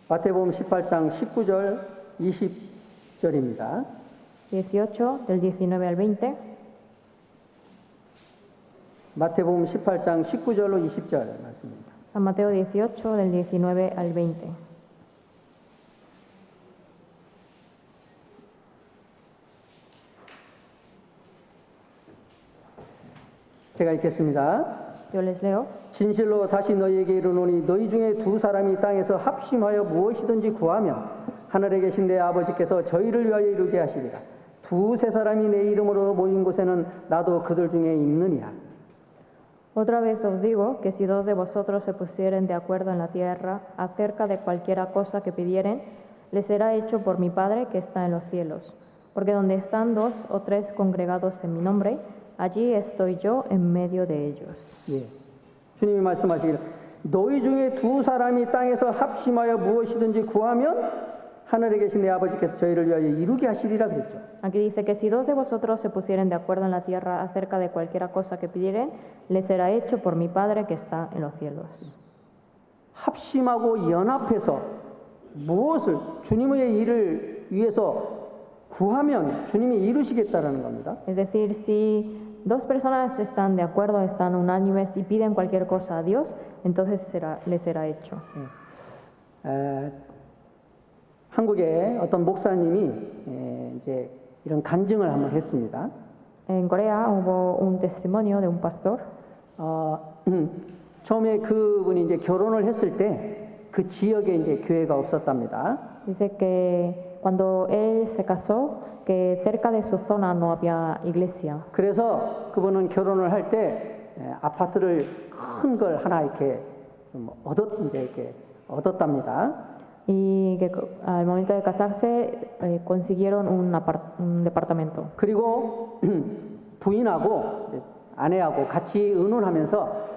S2: 마태복음 18장 19절 20절입니다.
S1: 18 del 19 al 20.
S2: 마태복음 18장 19절로 20절 말씀입니다.
S1: San Mateo 18 del 19 al 20.
S2: 제가 읽겠습니다.
S1: Yo les leo.
S2: 진실로 다시 너희에게 이르노니 너희 중에 두 사람이 땅에서 합심하여 무엇이든지 구하면 하늘에 계신 내 아버지께서 저희를 위하여 이루게 하시리라. 두세 사람이 내 이름으로 모인 곳에는 나도 그들 중에 있느니라.
S1: Otra vez os digo que si dos de vosotros se pusieren de acuerdo en la tierra acerca de cualquiera cosa que pidieren, les será hecho por mi Padre que está en los cielos. Porque donde están dos o tres congregados en mi nombre, allí estoy yo en medio de ellos.
S2: 예. 주님이 말씀하시기를 너희 중에 두 사람이 땅에서 합심하여 무엇이든지 구하면 하늘에 계신 내 아버지께서 저희를 위하여 이루게 하시리라 그랬죠.
S1: Aquí dice que si dos de vosotros se pusieren de acuerdo en la tierra acerca de cualquiera cosa que pidieren, les será hecho por mi Padre que está en los cielos.
S2: 합심하고 연합해서 무엇을 주님의 일을 위해서 구하면 주님이 이루시겠다라는 겁니다.
S1: Es decir, si dos personas están de acuerdo, están unánimes y piden cualquier cosa a Dios, entonces les será hecho.
S2: 한국의 어떤 목사님이 이제 이런 간증을 한번 했습니다.
S1: En Corea hubo un testimonio de un pastor.
S2: 처음에 그분이 이제 결혼을 했을 때 그 지역에 이제 교회가 없었답니다.
S1: Dice que cuando él se casó, que cerca de su zona no había iglesia.
S2: 그래서 그분은 결혼을 할 때 아파트를 큰 걸 하나 이렇게 이렇게 얻었답니다.
S1: Y que al momento de casarse consiguieron un departamento.
S2: 그리고 부인하고 이제 아내하고 같이 의논하면서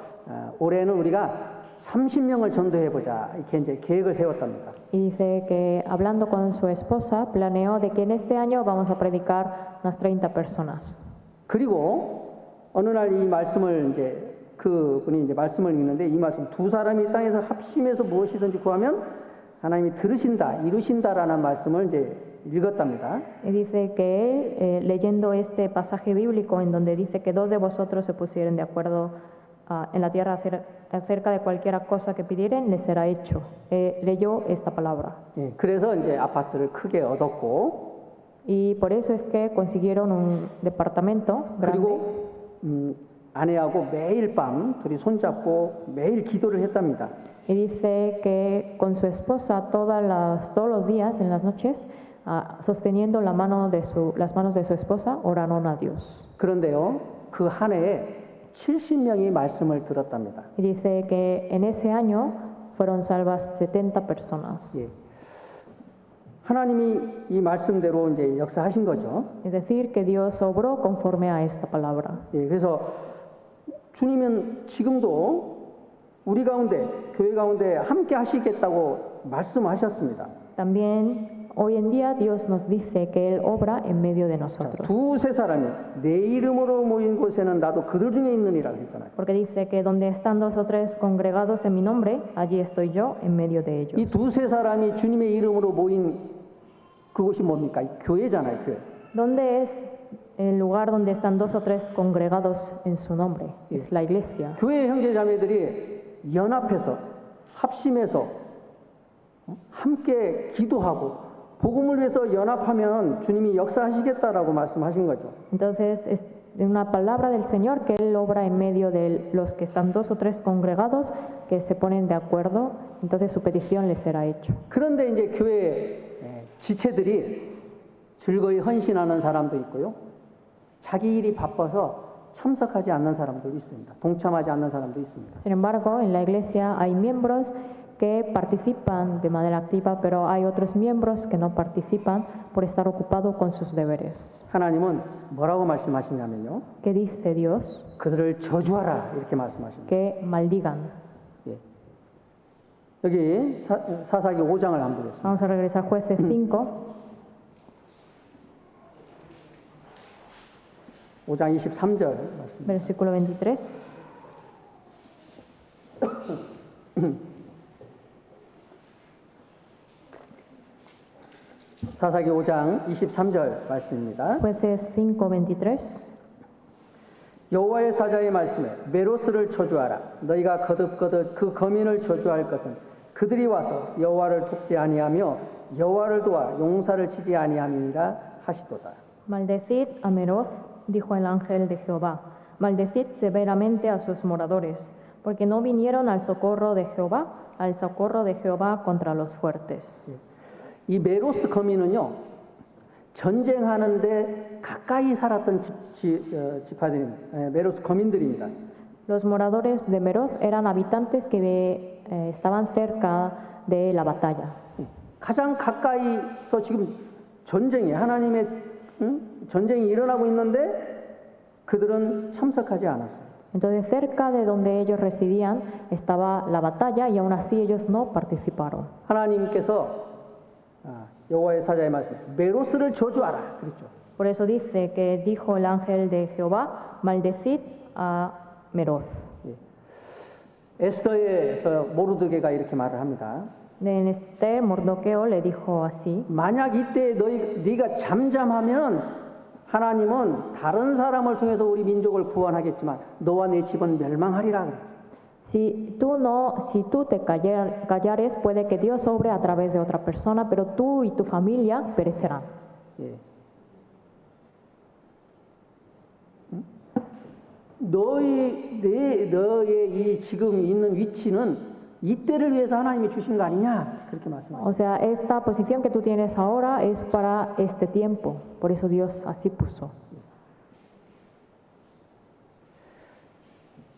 S2: 올해는 우리가 30명을 전도해 보자 이렇게 이제 계획을 세웠답니다.
S1: Y dice que hablando con su esposa planeó de que en este año vamos a predicar unas 30 personas.
S2: 그리고 어느 날 이 말씀을 이제 그분이 이제 말씀을 읽는데 이 말씀 두 사람이 땅에서 합심해서 무엇이든지 구하면 하나님이 들으신다, 이루신다라는 말씀을 이제 읽었답니다.
S1: Y dice que él, leyendo este pasaje bíblico en donde dice que dos de vosotros se pusieren de acuerdo en la tierra acerca de cualquier cosa que pidieren, les será hecho. Leyó esta palabra.
S2: 예, 그래서 이제 아파트를 크게 얻었고,
S1: Y por eso es que consiguieron un departamento grande.
S2: 그리고 아내하고 매일 밤 둘이 손잡고 매일 기도를 했답니다.
S1: Y dice que con su esposa todos los días en las noches, sosteniendo las manos de su esposa, oraron a Dios.
S2: 그런데요, 그 한 해에 70명이 말씀을 들었답니다.
S1: Y dice que en ese año fueron salvas 70 personas.
S2: 예. 하나님이 이 말씀대로 이제 역사하신 거죠.
S1: Es decir, que Dios obró conforme a esta palabra.
S2: 예, 그래서 주님은 지금도 우리 가운데, 교회 가운데 함께 하시겠다고 말씀하셨습니다.
S1: También hoy en día Dios nos dice que Él obra en medio de nosotros.
S2: 두세 사람이 내 이름으로 모인 곳에는 나도 그들 중에 있느니라 했잖아요.
S1: Porque dice que donde están dos o tres congregados en mi nombre, allí estoy yo en medio de ellos.
S2: 이 두세 사람이 주님의 이름으로 모인 그곳이 뭡니까? 이 교회잖아요, 교회.
S1: ¿Dónde es el lugar donde están dos o tres congregados en su nombre? Es la iglesia.
S2: 교회 형제 자매들이 연합해서 합심해서 함께 기도하고 복음을 위해서 연합하면 주님이 역사하시겠다라고 말씀하신 거죠.
S1: Entonces es una palabra del Señor que Él obra en medio de los que están dos o tres congregados que se ponen de acuerdo, entonces su petición les será hecho.
S2: 그런데 이제 교회 지체들이 즐거이 헌신하는 사람도 있고요. 자기 일이 바빠서 참석하지 않는 사람도 있습니다. 동참하지 않는 사람도 있습니다.
S1: Sin embargo, en la iglesia hay miembros que participan de manera activa, pero hay otros miembros que no participan por estar ocupados con sus deberes.
S2: 하나님은 뭐라고 말씀하시냐면요.
S1: ¿Qué dice Dios?
S2: 그들을 저주하라 이렇게 말씀하십니다.
S1: Que maldigan.
S2: 예. 여기 사사기 5장을 한번 보겠습니다.
S1: Vamos a regresar a Jueces 5,
S2: 5장 23절 말씀.
S1: versículo 23.
S2: 사사기 5장 23절 말씀입니다.
S1: Jueces 5, 23.
S2: 여호와의 사자의 말씀에 메로스를 저주하라. 너희가 거듭거듭 그 거민을 저주할 것은 그들이 와서 여호와를 돕지 아니하며 여호와를 도와 용사를 치지 아니함이니라 하시도다.
S1: Maldecid a Meroz, dijo el ángel de Jehová. Maldecid severamente a sus moradores, porque no vinieron al socorro de Jehová contra los fuertes.
S2: 이 메로스 거민은요 전쟁하는데 가까이 살았던 지파들입니다. 메로스 거민들입니다.
S1: Los moradores de Meroz eran habitantes que estaban cerca de la batalla.
S2: 가장 가까이서 지금 전쟁이 하나님의 전쟁이 일어나고 있는데 그들은 참석하지 않았어요.
S1: Entonces cerca de donde ellos residían estaba la batalla y aún así ellos no participaron.
S2: 하나님께서 여호와의 사자의 말씀 메로스를 저주하라 그랬죠.
S1: Por eso dice que dijo el ángel de Jehová, maldecid a Meroz.
S2: 에스더에서 모르드게가 이렇게 말을 합니다.
S1: En Esther, Mordoqueo le dijo así:
S2: 만약 이때 네가 잠잠하면 하나님은 다른 사람을 통해서 우리 민족을 구원하겠지만 너와 내 집은 멸망하리라 그랬죠.
S1: si tú te callares, puede que Dios obre a través de otra persona, pero tú y tu familia perecerán.
S2: 예. 너의 이 지금 있는 위치는 이때를 위해서 하나님이 주신 거 아니냐 그렇게 말씀하셨어요.
S1: O sea, esta posición que tú tienes ahora es para este tiempo, por eso Dios así puso.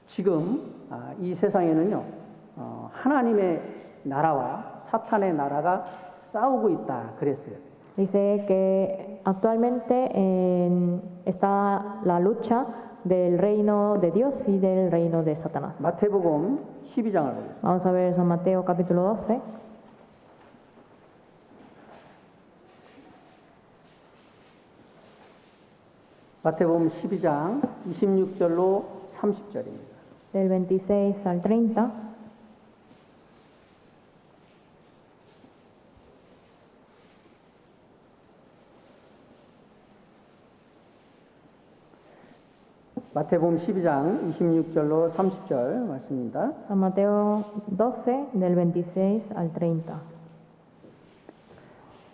S2: 지금 이 세상에는요 하나님의 나라와 사탄의 나라가 싸우고 있다 그랬어요.
S1: Dice que actualmente está la lucha del reino de Dios y del reino de Satanás.
S2: 마태복음 12장을 보겠습니다.
S1: Vamos a ver San Mateo capítulo 12.
S2: 마태복음 12장 26절로 30절입니다.
S1: Del 26 al 30.
S2: 마태복음 12장 26절로 30절 말씀입니다.
S1: San Mateo 12, del 26 al 30.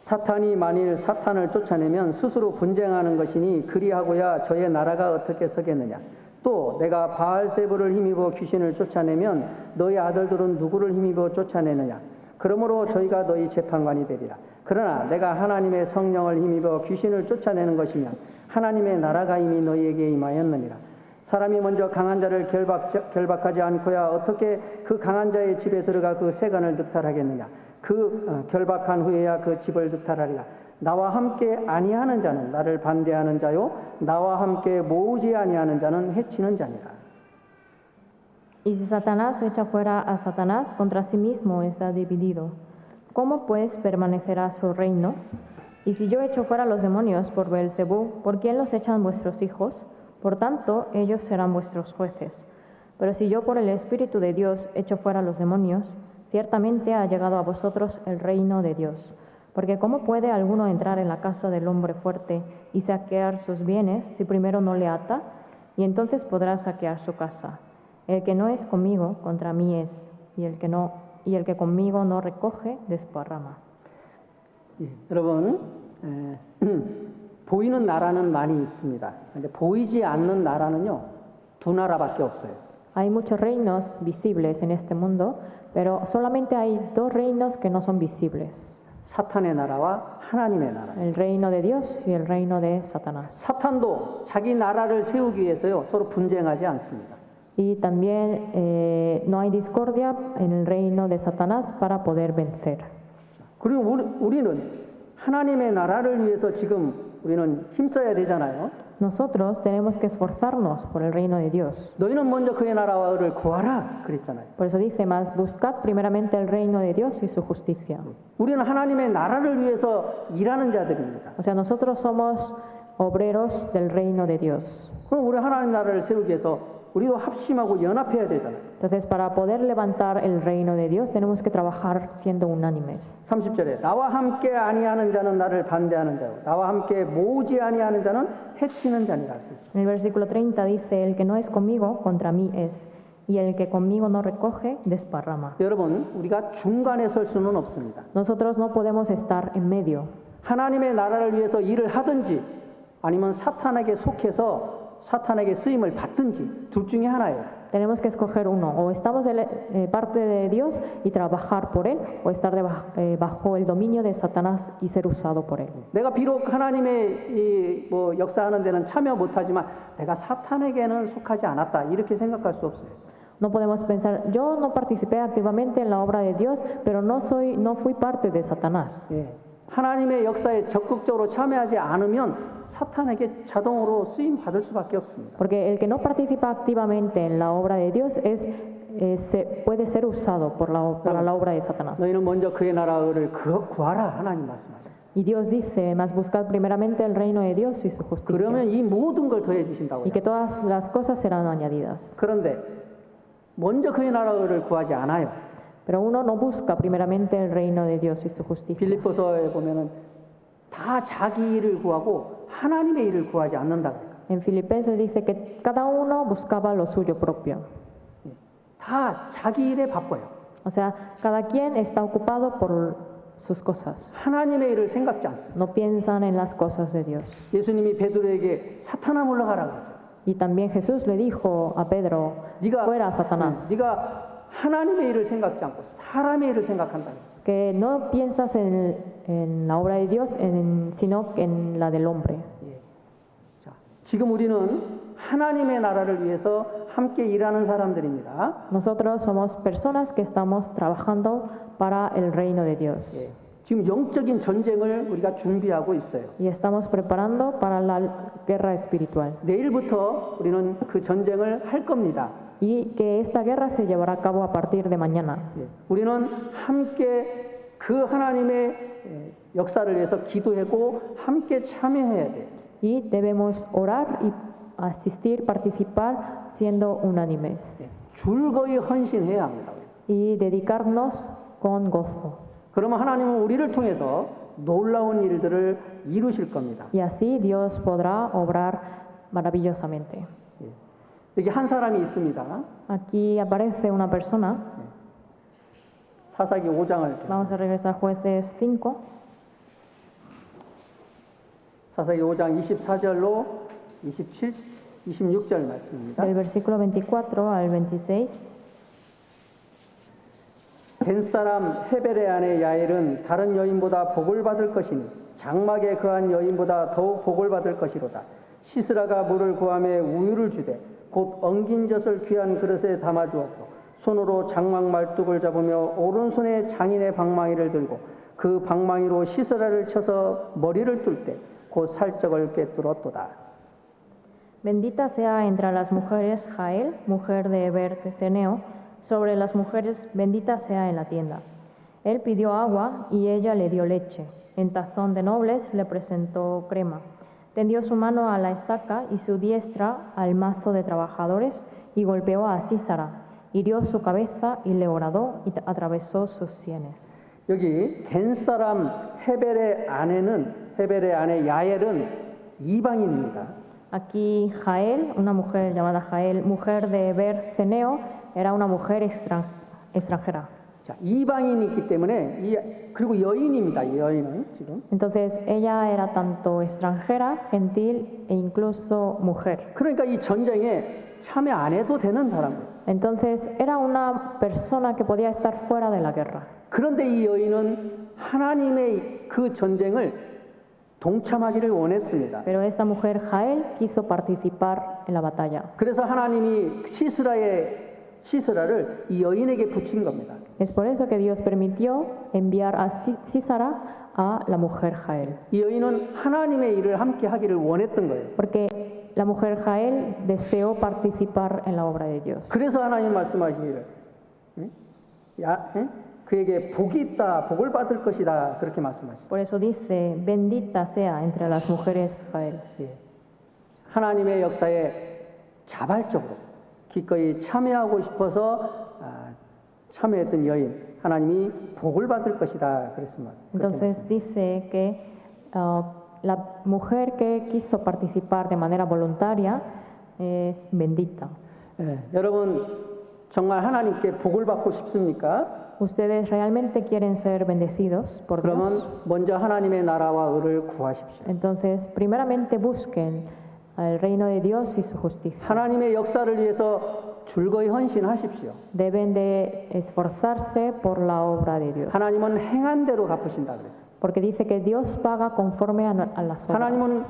S2: 사탄이 만일 사탄을 쫓아내면 스스로 분쟁하는 것이니 그리하고야 저의 나라가 어떻게 서겠느냐. 또 내가 바알세불을 힘입어 귀신을 쫓아내면 너희 아들들은 누구를 힘입어 쫓아내느냐. 그러므로 저희가 너희 재판관이 되리라. 그러나 내가 하나님의 성령을 힘입어 귀신을 쫓아내는 것이면 하나님의 나라가 이미 너희에게 임하였느니라. 사람이 먼저 강한 자를 결박하지 않고야 어떻게 그 강한 자의 집에 들어가 그 세간을 늑탈하겠느냐. 그 결박한 후에야 그 집을 늑탈하리라. 나와 함께 아니하는 자는 나를 반대하는 자요 나와 함께 모으지 아니하는 자는 해치는 자니라.
S1: Y si Satanás echa fuera a Satanás, contra sí mismo está dividido. ¿Cómo pues permanecerá su reino? Y si yo echo fuera los demonios por Beelzebú, ¿por quién los echan vuestros hijos? Por tanto, ellos serán vuestros jueces. Pero si yo por el Espíritu de Dios echo fuera los demonios, ciertamente ha llegado a vosotros el reino de Dios. Porque ¿cómo puede alguno entrar en la casa del hombre fuerte y saquear sus bienes si primero no le ata? Y entonces podrá saquear su casa. El que no es conmigo, contra mí es, y el que conmigo no recoge, desparrama.
S2: 여러분, 보이는 나라는 많이 있습니다. 근데 보이지 않는 나라는요, 두 나라밖에 없어요.
S1: Hay muchos reinos visibles en este mundo, pero solamente hay dos reinos que no son visibles.
S2: 사탄의 나라와 하나님의 나라.
S1: El reino de Dios y el reino de Satanás.
S2: 사탄도 자기 나라를 세우기 위해서요, 서로 분쟁하지 않습니다.
S1: Y también no hay discordia en el reino de Satanás para poder vencer.
S2: 그리고 우리는 하나님의 나라를 위해서 지금 우리는 힘써야 되잖아요.
S1: Nosotros tenemos que esforzarnos por el reino de Dios.
S2: 너희는 먼저 그의 나라를 구하라 그랬잖아요.
S1: Por eso dice más, buscad primeramente el reino de Dios y su justicia.
S2: 우리는 하나님의 나라를 위해서 일하는 자들입니다.
S1: O sea, nosotros somos obreros del reino de Dios.
S2: 그럼 우리 하나님 나라를 세우기 위해서 우리도 합심하고 연합해야 되잖아요.
S1: Entonces, para poder levantar el reino de Dios, tenemos que trabajar siendo unánimes.
S2: 30절에 나와 함께 아니하는 자는 나를 반대하는 자요 나와 함께 모으지 아니하는 자는 해치는 자니라.
S1: En el versículo 30 dice, el que no es conmigo, contra mí es, y el que conmigo no recoge, desparrama.
S2: 여러분, 우리가 중간에 설 수는 없습니다.
S1: Nosotros no podemos estar en medio.
S2: 하나님의 나라를 위해서 일을 하든지 아니면 사탄에게 속해서 사탄에게 쓰임을 받든지 둘 중에 하나예요.
S1: Tenemos que escoger uno, o estamos parte de Dios y trabajar por Él, o estar bajo el dominio de Satanás y ser usado por Él.
S2: 내가 비록 하나님의 뭐 역사하는 데는 참여 못하지만 내가 사탄에게는 속하지 않았다 이렇게 생각할 수 없어요.
S1: No podemos pensar, yo no participé activamente en la obra de Dios, pero no fui parte de Satanás.
S2: 예. 하나님의 역사에 적극적으로 참여하지 않으면 사탄에게 자동으로 쓰임 받을 수밖에 없습니다.
S1: Porque el que no participa activamente en la obra de Dios puede ser usado para la obra de Satanás.
S2: 너희는 먼저 그의 나라를 구하라 하나님 말씀하셨어요.
S1: Y Dios dice, más buscad primeramente el reino de Dios y su justicia.
S2: 그러면 이 모든 걸 더해 주신다고요.
S1: Y que todas las cosas serán añadidas.
S2: 그런데 먼저 그의 나라를 구하지 않아요.
S1: Pero uno no busca primeramente el reino de Dios y su justicia.
S2: 빌립보서에 보면은 다 자기 일을 구하고 하나님의 일을 구하지 않는다.
S1: En Filipenses dice que cada uno buscaba lo suyo propio.
S2: 다 자기 일에 바빠요.
S1: O sea, cada quien está ocupado por sus cosas.
S2: 하나님의 일을 생각지 않습니다.
S1: No piensan en las cosas de Dios.
S2: 예수님이 베드로에게 사탄아 물러가라 그랬죠.
S1: Y también Jesús le dijo a Pedro, fuera Satanás.
S2: 네가 하나님의 일을 생각지 않고 사람의 일을 생각한다.
S1: Que no piensas en la obra de Dios, sino en la del hombre.
S2: 예. 자, 지금 우리는 하나님의 나라를 위해서 함께 일하는 사람들입니다.
S1: Nosotros somos personas que estamos trabajando para el reino de Dios.
S2: 예. 지금 영적인 전쟁을 우리가 준비하고 있어요.
S1: Y estamos preparando para la guerra espiritual.
S2: 내일부터 우리는 그 전쟁을 할 겁니다.
S1: Y que esta guerra se llevará a cabo a partir de mañana.
S2: 예. 우리는 함께 그 하나님의 역사를 위해서 기도하고 함께 참여해야 돼요.
S1: Y debemos orar y asistir, participar siendo unánimes.
S2: 예. 줄거이 헌신해야 합니다.
S1: Y dedicarnos con gozo.
S2: 그러면 하나님은 우리를 통해서 놀라운 일들을 이루실 겁니다.
S1: Y así Dios podrá obrar maravillosamente.
S2: 예. 여기 한 사람이 있습니다.
S1: Aquí aparece una persona.
S2: 사사기 5장을
S1: Vamos a regresar a Jueces 5.
S2: 사사기 5장 24절로 26절 말씀입니다.
S1: Del versículo 24 al 26.
S2: 벤사람 헤벨의 아내 야엘은 다른 여인보다 복을 받을 것이니 장막에 거한 여인보다 더욱 복을 받을 것이로다. 시스라가 물을 구함에 우유를 주되 곧 엉긴 젖을 귀한 그릇에 담아주었고 손으로 장막 말뚝을 잡으며 오른손에 장인의 방망이를 들고 그 방망이로 시스라를 쳐서 머리를 뚫 때 곧 살적을 꿰뚫었도다.
S1: Bendita sea entre las mujeres Jael, mujer de Heber de Ceneo, sobre las mujeres bendita sea en la tienda. Él pidió agua y ella le dio leche. En tazón de nobles le presentó crema. Tendió su mano a la estaca y su diestra al mazo de trabajadores y golpeó a Sísara. Hirió su cabeza y le horadó y atravesó sus sienes.
S2: 여기 벤사람 헤벨의 아내 야엘은 이방인입니다.
S1: Aquí Jael, una mujer llamada Jael, mujer de Heber Ceneo, era una mujer extranjera.
S2: 자, 이방인이 있기 때문에 그리고 여인입니다. 이 여인은 지금.
S1: Entonces ella era tanto extranjera, gentil e incluso mujer.
S2: 그러니까 이 전쟁에 참여 안 해도 되는 사람이에요.
S1: Entonces era una persona que podía estar fuera de la guerra.
S2: 그런데 이 여인은 하나님의 그 전쟁을 동참하기를 원했습니다.
S1: Pero esta mujer Jael quiso participar en la batalla.
S2: 그래서 하나님이 시스라를 이 여인에게 붙인 겁니다.
S1: Es por eso que Dios permitió enviar a Sísara a la mujer Jael.
S2: 이 여인은 하나님의 일을 함께 하기를 원했던 거예요.
S1: Porque la mujer Jael deseó participar en la obra de Dios.
S2: 그래서 하나님 말씀하시기를 그에게 복이 있다, 복을 받을 것이다 그렇게 말씀하시죠.
S1: Por eso dice, bendita sea entre las mujeres Jael.
S2: 하나님의 역사에 자발적으로 기꺼이 참여하고 싶어서 참여했던 여인, 하나님이 복을 받을 것이다 그랬습니다.
S1: Entonces dice que la mujer que quiso participar de manera voluntaria es bendita.
S2: 여러분 정말 하나님께 복을 받고 싶습니까?
S1: ¿Ustedes realmente quieren ser bendecidos por
S2: 그러면
S1: Dios?
S2: 먼저 하나님의 나라와 의를 구하십시오.
S1: Entonces, primeramente busquen el reino de Dios y su justicia.
S2: 하나님의 역사를 위해서 줄거이 헌신하십시오.
S1: Deben de esforzarse por la obra de Dios.
S2: 하나님은 행한 대로 갚으신다 그랬어요.
S1: Porque dice que Dios paga conforme a las obras.
S2: 하나님은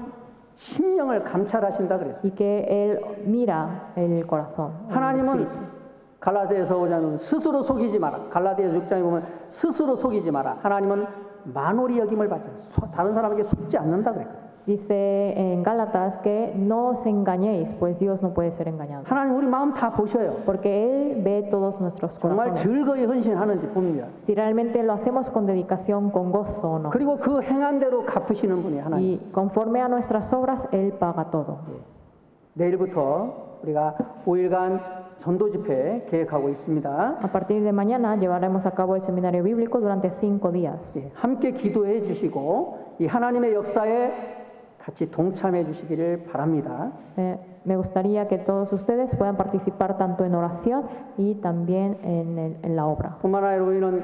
S2: 심령을 감찰하신다 그랬어요.
S1: Y que Él mira el corazón. el
S2: 하나님은
S1: espíritu.
S2: 갈라디아서 5장은 스스로 속이지 마라. 갈라디아서 6장에 보면 스스로 속이지 마라. 하나님은 만홀히 여김을 받죠. 다른 사람에게 속지 않는다 그랬거든요.
S1: Dice en Gálatas que no os engañéis, pues Dios no puede ser engañado.
S2: 하나님 우리 마음 다 보셔요.
S1: Porque Él ve todos nuestros
S2: 정말
S1: corazones.
S2: 즐거이 헌신하는지 봅니다.
S1: Si realmente lo hacemos con dedicación, con gozo o no.
S2: 그리고 그 행한 대로 갚으시는 분이 하나님.
S1: Y conforme a nuestras obras, Él paga todo.
S2: 내일부터 우리가 5일간 전도 집회 계획하고 있습니다.
S1: A partir de mañana llevaremos a cabo el seminario bíblico durante 5 días.
S2: 함께 기도해 주시고 이 하나님의 역사에 같이 동참해 주시기를 바랍니다.
S1: Me gustaría que todos ustedes puedan participar tanto en oración y también en la obra.
S2: 뿐만 아니라 우리는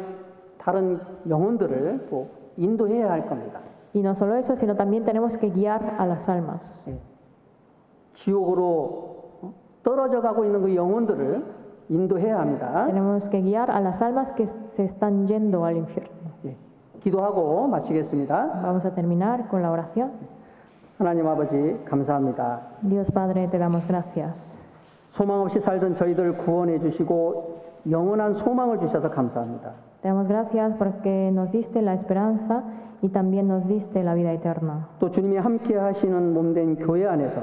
S2: 다른 영혼들을 또 인도해야 할 겁니다.
S1: Y no solo eso, sino también tenemos que guiar a las almas.
S2: 지옥으로 떨어져 가고 있는 그 영혼들을 인도해야 합니다.
S1: Tenemos que guiar a las almas que se están yendo al infierno.
S2: 기도하고 마치겠습니다.
S1: Vamos a terminar con la oración.
S2: 하나님 아버지 감사합니다.
S1: Dios Padre, te damos gracias.
S2: 소망 없이 살던 저희들 구원해 주시고 영원한 소망을 주셔서 감사합니다.
S1: Te damos gracias porque nos diste la esperanza y también nos diste la vida eterna.
S2: 또 주님이 함께 하시는 몸된 교회 안에서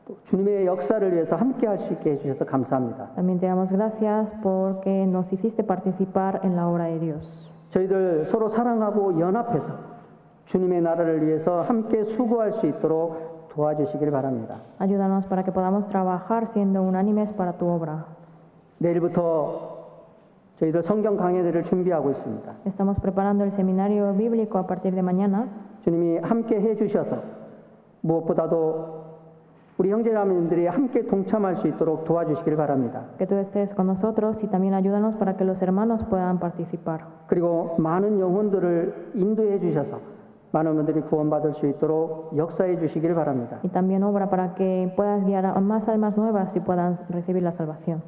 S2: 또 주님의 역사를 위해서 함께 할 수 있게 해주셔서 감사합니다.
S1: También te damos gracias porque nos hiciste participar en la obra de Dios.
S2: 저희들 서로 사랑하고 연합해서 주님의 나라를 위해서 함께 수고할 수 있도록 도와주시길 바랍니다.
S1: Ayúdanos para que podamos trabajar siendo unánimes para tu obra.
S2: 내일부터 저희들 성경 강해들을 준비하고 있습니다.
S1: Estamos preparando el seminario bíblico a partir de mañana.
S2: 주님이 함께 해주셔서 무엇보다도 우리 형제자매님들이 함께 동참할 수 있도록 도와주시길 바랍니다.
S1: Que tú estés con nosotros y también ayúdanos para que los hermanos puedan participar.
S2: 그리고 많은 영혼들을 인도해 주셔서 많은 분들이 구원받을 수 있도록 역사해 주시길 바랍니다.
S1: Y también obra para que puedas guiar a más almas nuevas y puedan recibir la salvación.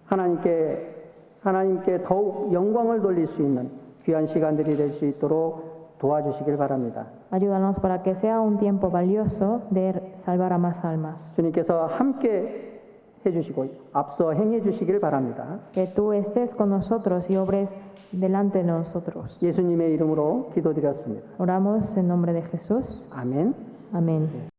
S2: 하나님께 더욱 영광을 돌릴 수 있는 귀한 시간들이 될 수 있도록 도와주시길 바랍니다.
S1: Ayúdanos para que sea un tiempo valioso de salvar a más almas.
S2: 주님께서 함께 해주시고 앞서 행해 주시길 바랍니다.
S1: Que tú estés con nosotros y obres delante de nosotros.
S2: 예수님의 이름으로 기도드렸습니다.
S1: Oramos en nombre de Jesús.
S2: 아멘.
S1: Amén.